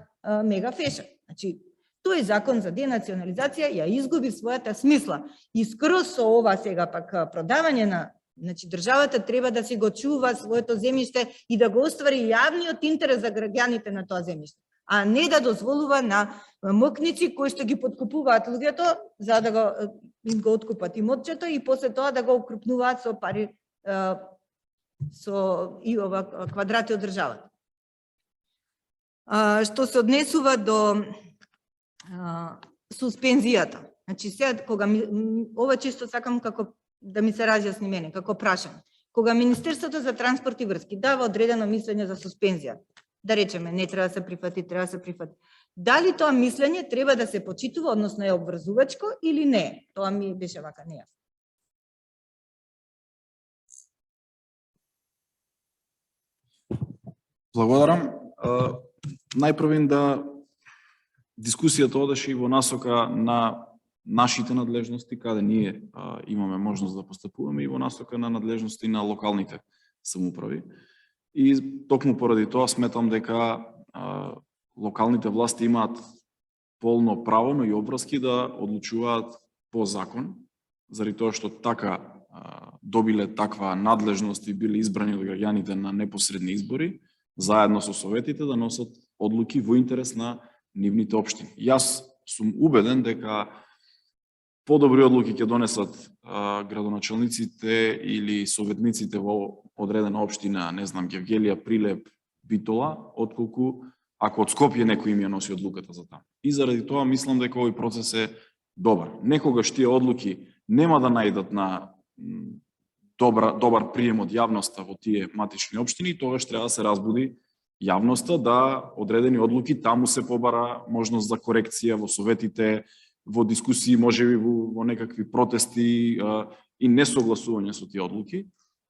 мега фешн. Значи, тој закон за денационализација ја изгуби својата смисла. И скроз со ова сега пак продавање на, значи, државата треба да си го чува своето земјиште и да го оствари јавниот интерес за граѓаните на тоа земјиште, а не да дозволува на мокници кои што ги подкупуваат луѓето за да го откупат имотчето и после тоа да го укрупнуваат со пари со и ова квадрати од државата. Што се однесува до суспензијата. Значи, сега, ова често сакам како да ми се разјасни мене, како прашање. Кога Министерството за транспорт и врски дава одредено мислење за суспензија, да речеме, не треба да се прифати, треба да се прифати. Дали тоа мислење треба да се почитува, односно е обврзувачко или не? Тоа ми беше вака нејасно. Благодарам. Најпрвен да дискусијата одеше и во насока на нашите надлежности, каде ние имаме можност да постапуваме, и во насока на надлежности на локалните самоуправи. И токму поради тоа сметам дека локалните власти имаат полно право, но и обврски да одлучуваат по закон, заради тоа што така добиле таква надлежност и биле избрани од граѓаните на непосредни избори, заедно со советите да носат одлуки во интерес на нивните општини. Јас сум убеден дека подобри одлуки ќе донесат градоначалниците или советниците во одредена општина, не знам, Гевгелија, Прилеп, Битола, отколку ако од Скопје некој им ја носи одлуката за таму. И заради тоа мислам дека овој процес е добар. Некогаш тие одлуки нема да најдат на добар прием од јавноста во тие матични општини, тогаш треба да се разбуди јавноста да одредени одлуки таму се побара можност за корекција во советите, во дискусии, можеби во некакви протести и несогласување со тие одлуки.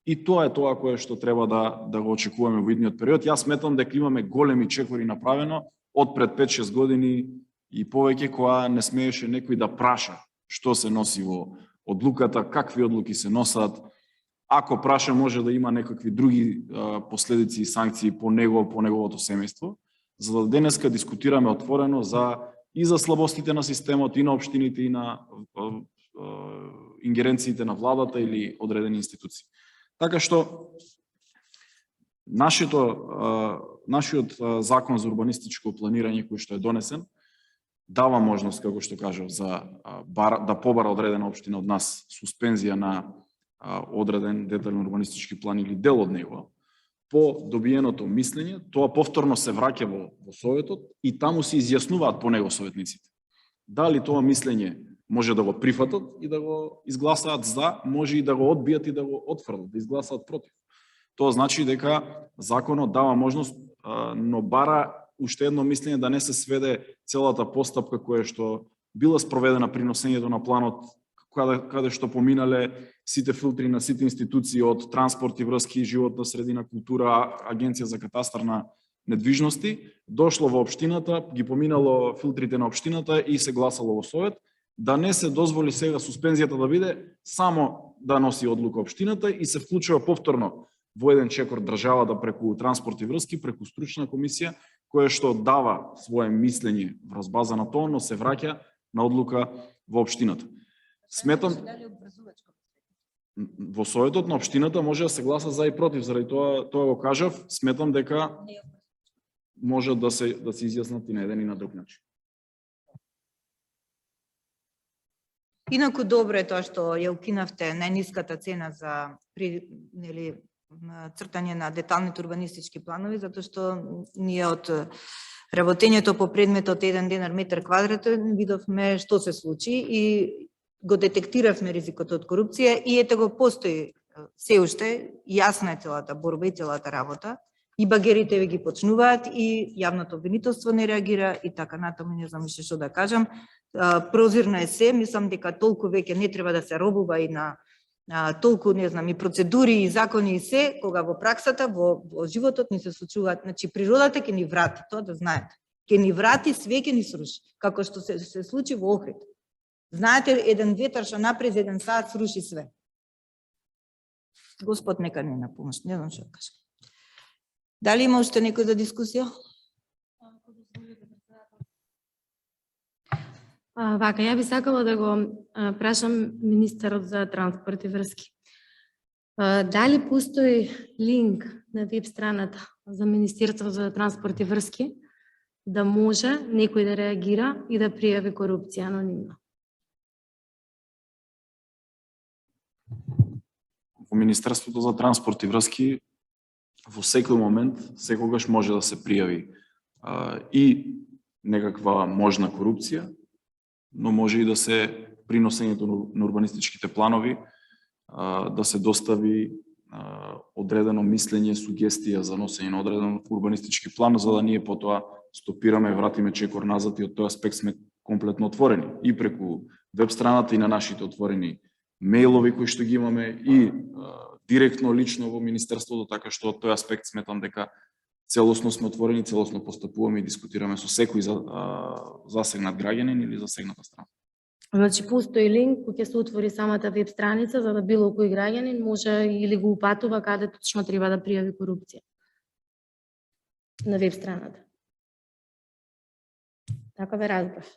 И тоа е тоа кое што треба да го очекуваме во идниот период. Јас сметам дека имаме големи чекори направено од пред 5-6 години и повеќе, која не смееше некој да праша што се носи во одлуката, какви одлуки се носат. Ако праша, може да има некакви други последици и санкции по неговото семејство. За да денеска дискутираме отворено и за слабостите на системот, и на општините, и на ингеренциите на владата или одредени институции. Така што нашиот закон за урбанистичко планирање кој што е донесен дава можност, како што кажав, за да побара одредена општина од нас суспензија на одреден детален урбанистички план или дел од него. По добиеното мислење, тоа повторно се враќа во советот и таму се изјаснуваат по него советниците. Дали тоа мислење може да го прифатат и да го изгласаат за, може и да го одбијат и да го отфрлат, да изгласаат против. Тоа значи дека законот дава можност, но бара уште едно мислење да не се сведе целата постапка која што била спроведена при носењето на планот, каде што поминале сите филтри на сите институции од транспорт и врски, животна средина, култура, Агенција за катастар на недвижности, дошло во општината, ги поминало филтрите на општината и се гласало во совет, да не се дозволи сега суспензијата да биде само да носи одлука општината и се вклучува повторно во еден чекор државата преку транспорт и врски, преку стручна комисија, која што дава свое мислење врз база на тоа, но се враќа на одлука во општината. Сметам во советот на општината може да се гласа за и против, заради тоа го кажав, сметам дека може да се изјаснат и на еден и на друг начин. Инаку добро е тоа што ја укинавте најниската цена за цртање на деталните урбанистички планови, затоа што ние од работењето по предметот 1 денар метар квадратен видовме што се случи и го детектиравме ризикот од корупција и ете го постои се уште, јасна е целата борба и целата работа, и багерите ги почнуваат и јавното обвинителство не реагира и така натаму, не знам што да кажам. Прозирно е се, мислам дека толку веќе не треба да се робува и на толку, не знам, и процедури и закони и се, кога во праксата, во животот ни се случуваат, значи природата ќе ни врати, тоа да знаете. Ќе ни врати, све ќе ни сруши, како што се случи во Охрид. Знаете, еден ветар што напред за 1 саат сруши све. Господ нека не на помош, не знам што да кажам. Дали има уште некој за дискусија? Вака, ја би сакала да го прашам министерот за транспорт и врски. Дали постои линк на веб страната за Министерство за транспорт и врски да може некој да реагира и да пријави корупција анонимно? во Министерството за транспорт и врски во секој момент, секогаш може да се пријави и некаква можна корупција, но може и да се при носењето на урбанистичките планови да се достави одредено мислење, сугестија за носење на одреден урбанистички план, за да ние потоа стопираме, вратиме чекор назад и од тој аспект сме комплетно отворени и преку веб страната и на нашите отворени мејлови кои што ги имаме и директно лично во Министерството, така што од тој аспект сметам дека целосно сме отворени, целосно постапуваме и дискутираме со секој засегнат граѓанин или засегната страна. Значи, постои линк кој ќе се отвори самата веб страница за да било кој граѓанин може или го упатува каде точно треба да пријави корупција. На веб страната. Така ве разбрав.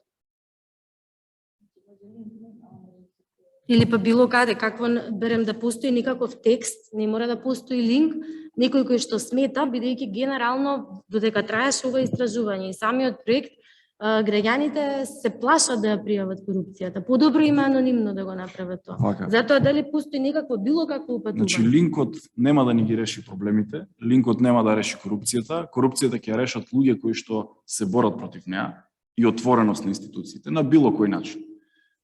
Или па било каде, какво берем да постои никаков текст, не мора да постои линк, некој кој што смета, бидејќи генерално додека траеше ова истражување и самиот проект, граѓаните се плашат да ја пријават корупцијата. Подобро има анонимно да го направат тоа. Вака. Затоа дали постои некакво било какво упатување? Значи линкот нема да ни ги реши проблемите, линкот нема да реши корупцијата, корупцијата ќе решат луѓе кои што се борат против неа и отвореност на институциите на било кој начин.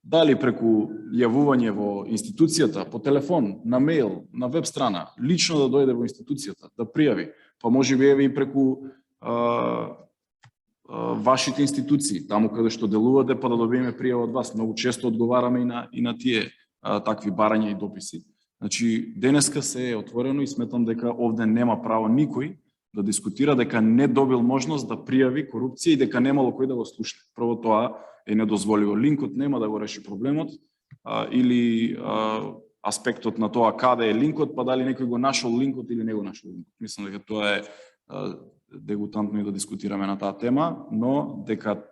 Дали преку јавување во институцијата, по телефон, на мејл, на веб страна, лично да дојде во институцијата, да пријави, па може би еве и преку вашите институции, таму каде што делувате, па да добиеме пријава од вас. Многу често одговараме и на тие такви барања и дописи. Значи, денеска се е отворено и сметам дека овде нема право никој да дискутира дека не добил можност да пријави корупција и дека немало кој да го слушне. Прво тоа е недозволиво. Линкот нема да го реши проблемот или аспектот на тоа каде е линкот, па дали некој го нашол линкот или не го нашол линкот. Мислам дека тоа е дегутантно и да дискутираме на таа тема, но дека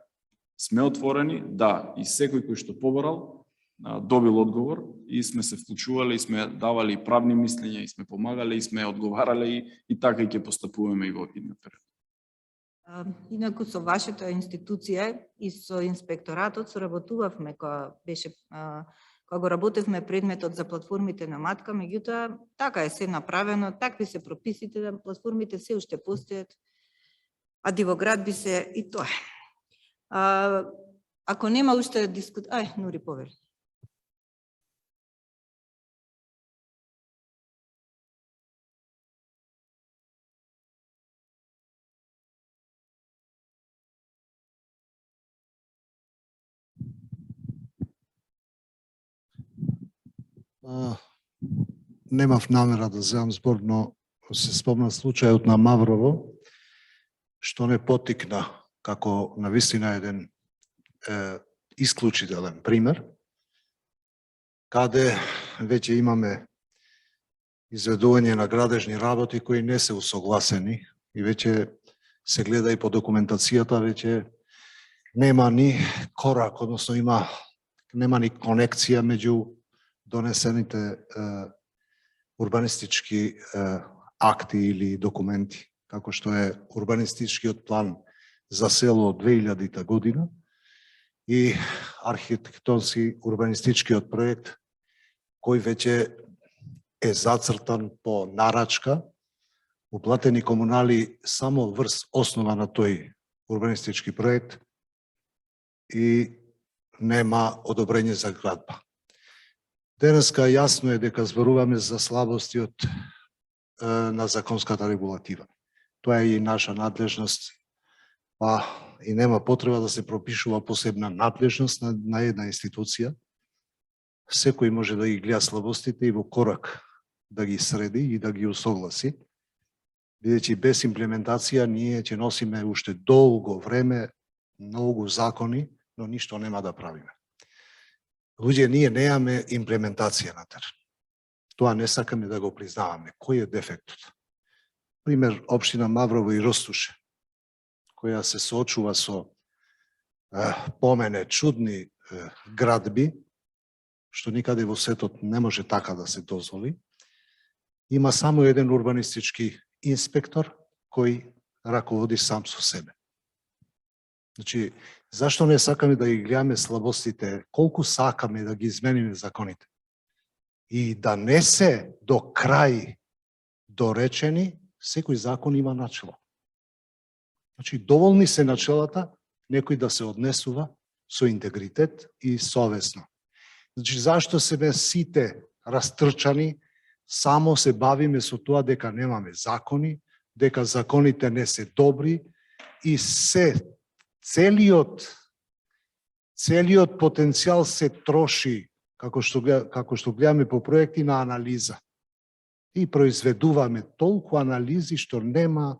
сме отворени, да, и секој кој што побарал добил одговор и сме се вклучувале и сме давали правни мислења и сме помагале и сме одговарале и така и ќе постапуваме и во идниот период. Инаку со вашата институција и со инспекторатот соработувавме кога го работевме предметот за платформите на матка, меѓутоа така е се направено, такви се прописите да платформите се уште постојат, а Дивоград би се и тоа. Ако нема уште Нури повели. Немав намера да земам збор, но се спомна случајот на Маврово, што не потикна како навистина еден исклучителен пример, каде веќе имаме изведување на градежни работи кои не се усогласени и веќе се гледа и по документацијата, веќе нема ни корак, односно нема ни конекција меѓу донесените урбанистички акти или документи, како што е урбанистичкиот план за село од 2000 година и архитектонски урбанистичкиот проект кој веќе е зацртан по нарачка, уплатени комунали само врз основа на тој урбанистички проект и нема одобрење за градба. Денеска јасно е дека зборуваме за слабости на законската регулатива. Тоа е и наша надлежност, па и нема потреба да се пропишува посебна надлежност на една институција. Секој може да ги гледа слабостите и во корак да ги среди и да ги усогласи, бидејќи без имплементација ние ќе носиме уште долго време многу закони, но ништо нема да правиме. Луѓе, ние немаме имплементација на терен. Тоа не сакаме да го признаваме. Кој е дефектот? Пример, општина Маврово и Ростуше, која се соочува со помене чудни градби, што никаде во светот не може така да се дозволи, има само еден урбанистички инспектор кој раководи сам со себе. Значи, зашто не сакаме да ги гледаме слабостите, колку сакаме да ги измениме законите? и да не се до крај доречени, секој закон има начало. Значи, доволни се началата, некој да се однесува со интегритет и совесно. Значи, зашто себе сите растрчани, само се бавиме со тоа дека немаме закони, дека законите не се добри и целиот потенцијал се троши, како што гледаме по проекти, на анализа. И произведуваме толку анализи што нема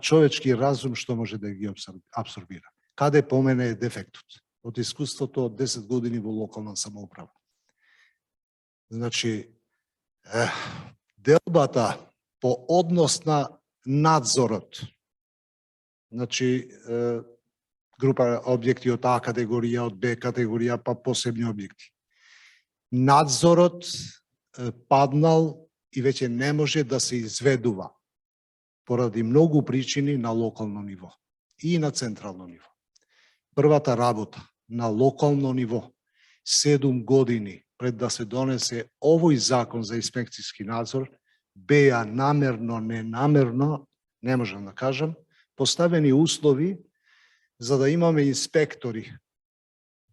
човечки разум што може да ги абсорбира. Каде по мене е дефектот? Од искуството од 10 години во локална самоуправа. Значи, делбата по однос на надзорот, значи, група објекти од А категорија, од Б категорија, па посебни објекти. Надзорот паднал и веќе не може да се изведува поради многу причини на локално ниво и на централно ниво. Првата работа на локално ниво, 7 години пред да се донесе овој закон за инспекцијски надзор, беа намерно, ненамерно, не можам да кажам, поставени услови за да имаме инспектори,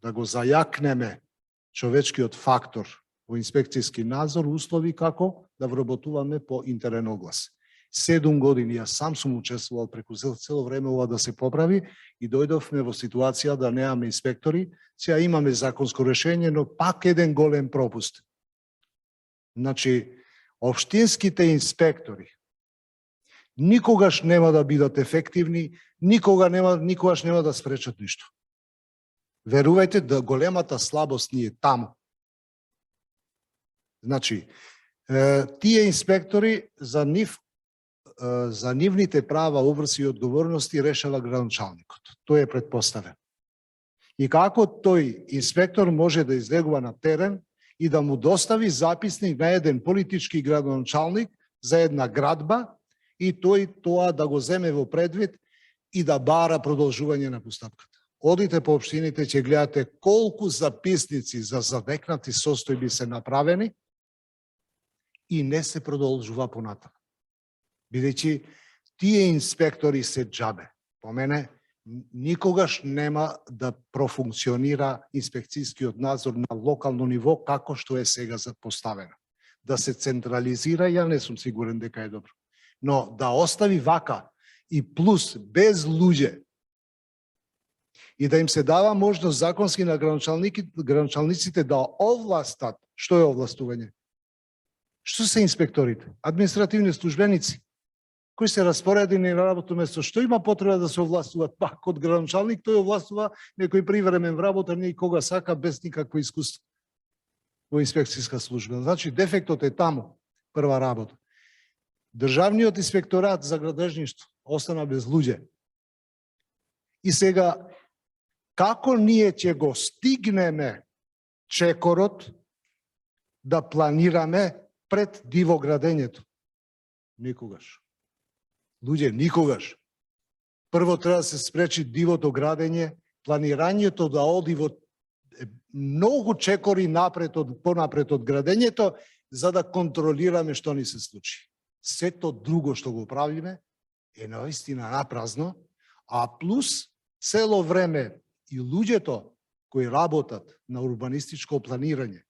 да го зајакнеме човечкиот фактор во инспекцијски надзор, услови како да вработуваме по интерен оглас. 7 години јас сам сум учествувал преку цело време ова да се поправи и дојдовме во ситуација да немаме инспектори, сега имаме законско решение, но пак еден голем пропуст. Значи, општинските инспектори никогаш нема да бидат ефективни, никогаш нема да спречат ништо. Верувајте да големата слабост ни е таму. Значи, тие инспектори за нивните права, обврси и одговорности решава градоначалникот. Тој е предпоставен. И како тој инспектор може да излегува на терен и да му достави записник на еден политички градоначалник за една градба и тој тоа да го земе во предвид и да бара продолжување на постапката. Одите по општините, ќе гледате колку записници за задекнати состојби се направени и не се продолжува понатаму. Бидејќи тие инспектори се џабе. По мене, никогаш нема да профункционира инспекцијскиот надзор на локално ниво како што е сега поставено. Да се централизира, ја не сум сигурен дека е добро. Но да остави вака и плюс без луѓе и да им се дава можност законски на градоначалниците да овластат. Што е овластување? Што се инспекторите? Административни службеници кои се распоредени на работно место. Што има потреба да се овластуваат пак од градоначалник, тој овластува некој привремен вработар, не кога сака, без никакво искуство во инспекцијска служба. Значи, дефектот е таму, прва работа. Државниот инспекторат за градежништво остана без луѓе. И сега, како ние ќе го стигнеме чекорот да планираме пред дивоградењето? Никогаш. Луѓе, никогаш. Прво треба да се спречи дивото градење, планирањето да оди во многу чекори понапред од градењето, за да контролираме што ни се случи. Сето друго што го правиме е наистина напразно, а плюс цело време и луѓето кои работат на урбанистичко планирање,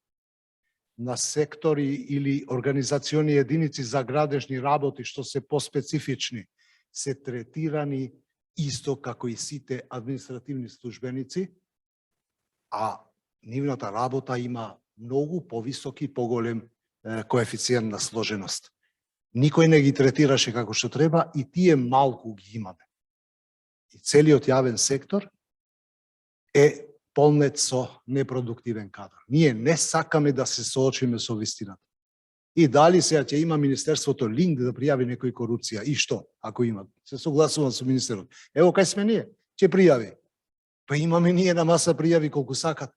на сектори или организациони единици за градежни работи што се поспецифични, се третирани исто како и сите административни службеници, а нивната работа има многу повисок и поголем коефициент на сложеност. Никој не ги третираше како што треба и тие малку ги имаме. И целиот јавен сектор е полнет со непродуктивен кадар. Ние не сакаме да се соочиме со вистината. И дали сега ќе има Министерството линк да пријави некој корупција? И што, ако има? Се согласувам со министерот. Ево кај сме ние, ќе пријави. Па имаме ние на маса пријави колку сакат.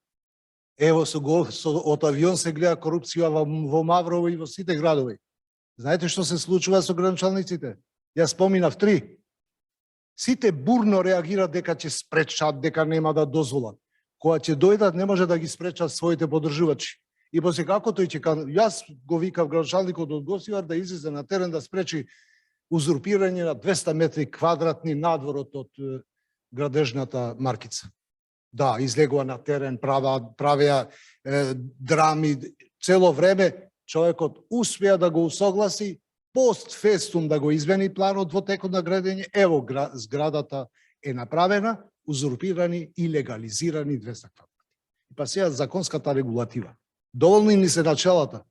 Ево од авион се гледа корупција во Маврово и во сите градови. Знаете што се случува со градоначалниците? Јас споминав 3. Сите бурно реагираат дека ќе спречат, дека нема да дозволат. Кога ќе дојдат, не може да ги спречат своите поддржувачи. И после како тој ќе јас го викав градоначалникот од Гостивар да излезе на терен да спречи узурпирање на 200 метри квадратни надворот од градежната маркица. Да, излегува на терен, правеа драми, цело време човекот успеа да го усогласи, постфестум да го измени планот во текот на градење, ево зградата е направена, узурпирани и легализирани 200 квадрати. Па сега законската регулатива. Доволни ни се началата.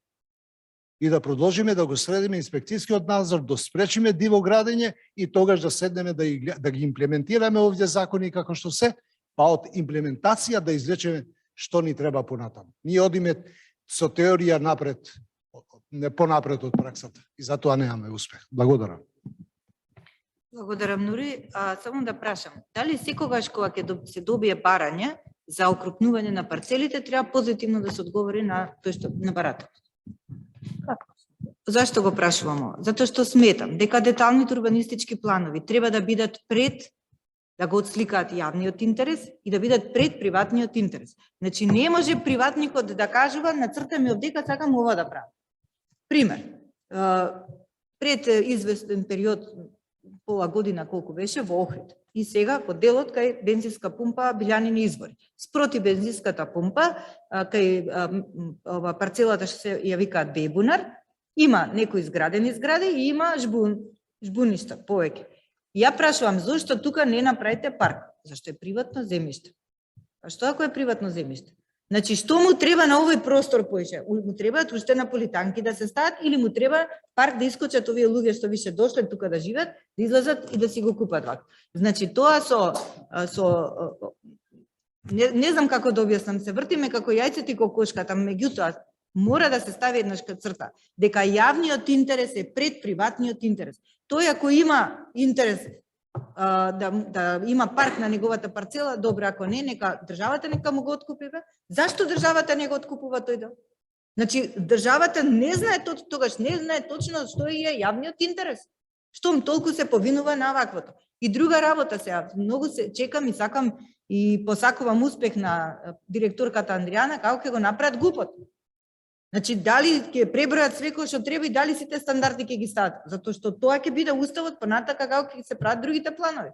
И да продолжиме да го средиме инспекцијскиот надзор, да спречиме диво градење и тогаш да седнеме да ги имплементираме овде закони како што се, па од имплементација да извлечеме што ни треба понатаму. Ние одиме со теорија напред, не понапред од праксата. И затоа немаме успех. Благодарам. Благодарам, Нури. Само да прашам, дали секогаш кога ќе се добие барање за окрупнување на парцелите, треба позитивно да се одговори на тој што на баратот? Зашто го прашувам? Затоа што сметам дека деталните урбанистички планови треба да бидат пред да го отсликаат јавниот интерес и да бидат пред приватниот интерес. Значи не може приватникот да кажува нацртаме овдека сакам ова да правам. Пример, пред известен период, пола година колку беше во Охрид. И сега по делот кај бензинска пумпа Билјанини извори. Спроти бензинската пумпа, кај парцелата што се ја викаат Бебунар, има некои изградени згради и има жбуништа повеќе. Ја прашувам зошто тука не направите парк? Зашто е приватно земјиште? А што ако е приватно земјиште? Значи, што му треба на овој простор поише? Му требаат уште наполитанки да се стават или му треба парк да искочат овие луѓе што више дошле тука да живеат, да излезат и да си го купат вака. Значи, тоа не знам како да објаснам, се вртиме како јајцето и кокошката, меѓутоа мора да се стави еднаш црта, дека јавниот интерес е пред приватниот интерес. Тој ако има интерес да има парк на неговата парцела, добро, ако не, нека државата му го откупи. Зашто државата не го откупува тој дел? Значи, државата не знае точно што е јавниот интерес. Штом толку се повинува на ваквото. И друга работа сега, многу се чекам и сакам и посакувам успех на директорката Андријана, како ќе го направат ГУП-от. Значи, дали ќе пребројат све кој што треба и дали сите стандарди ќе ги стават? Затоа што тоа ќе биде уставот понатака како ќе се прават другите планови.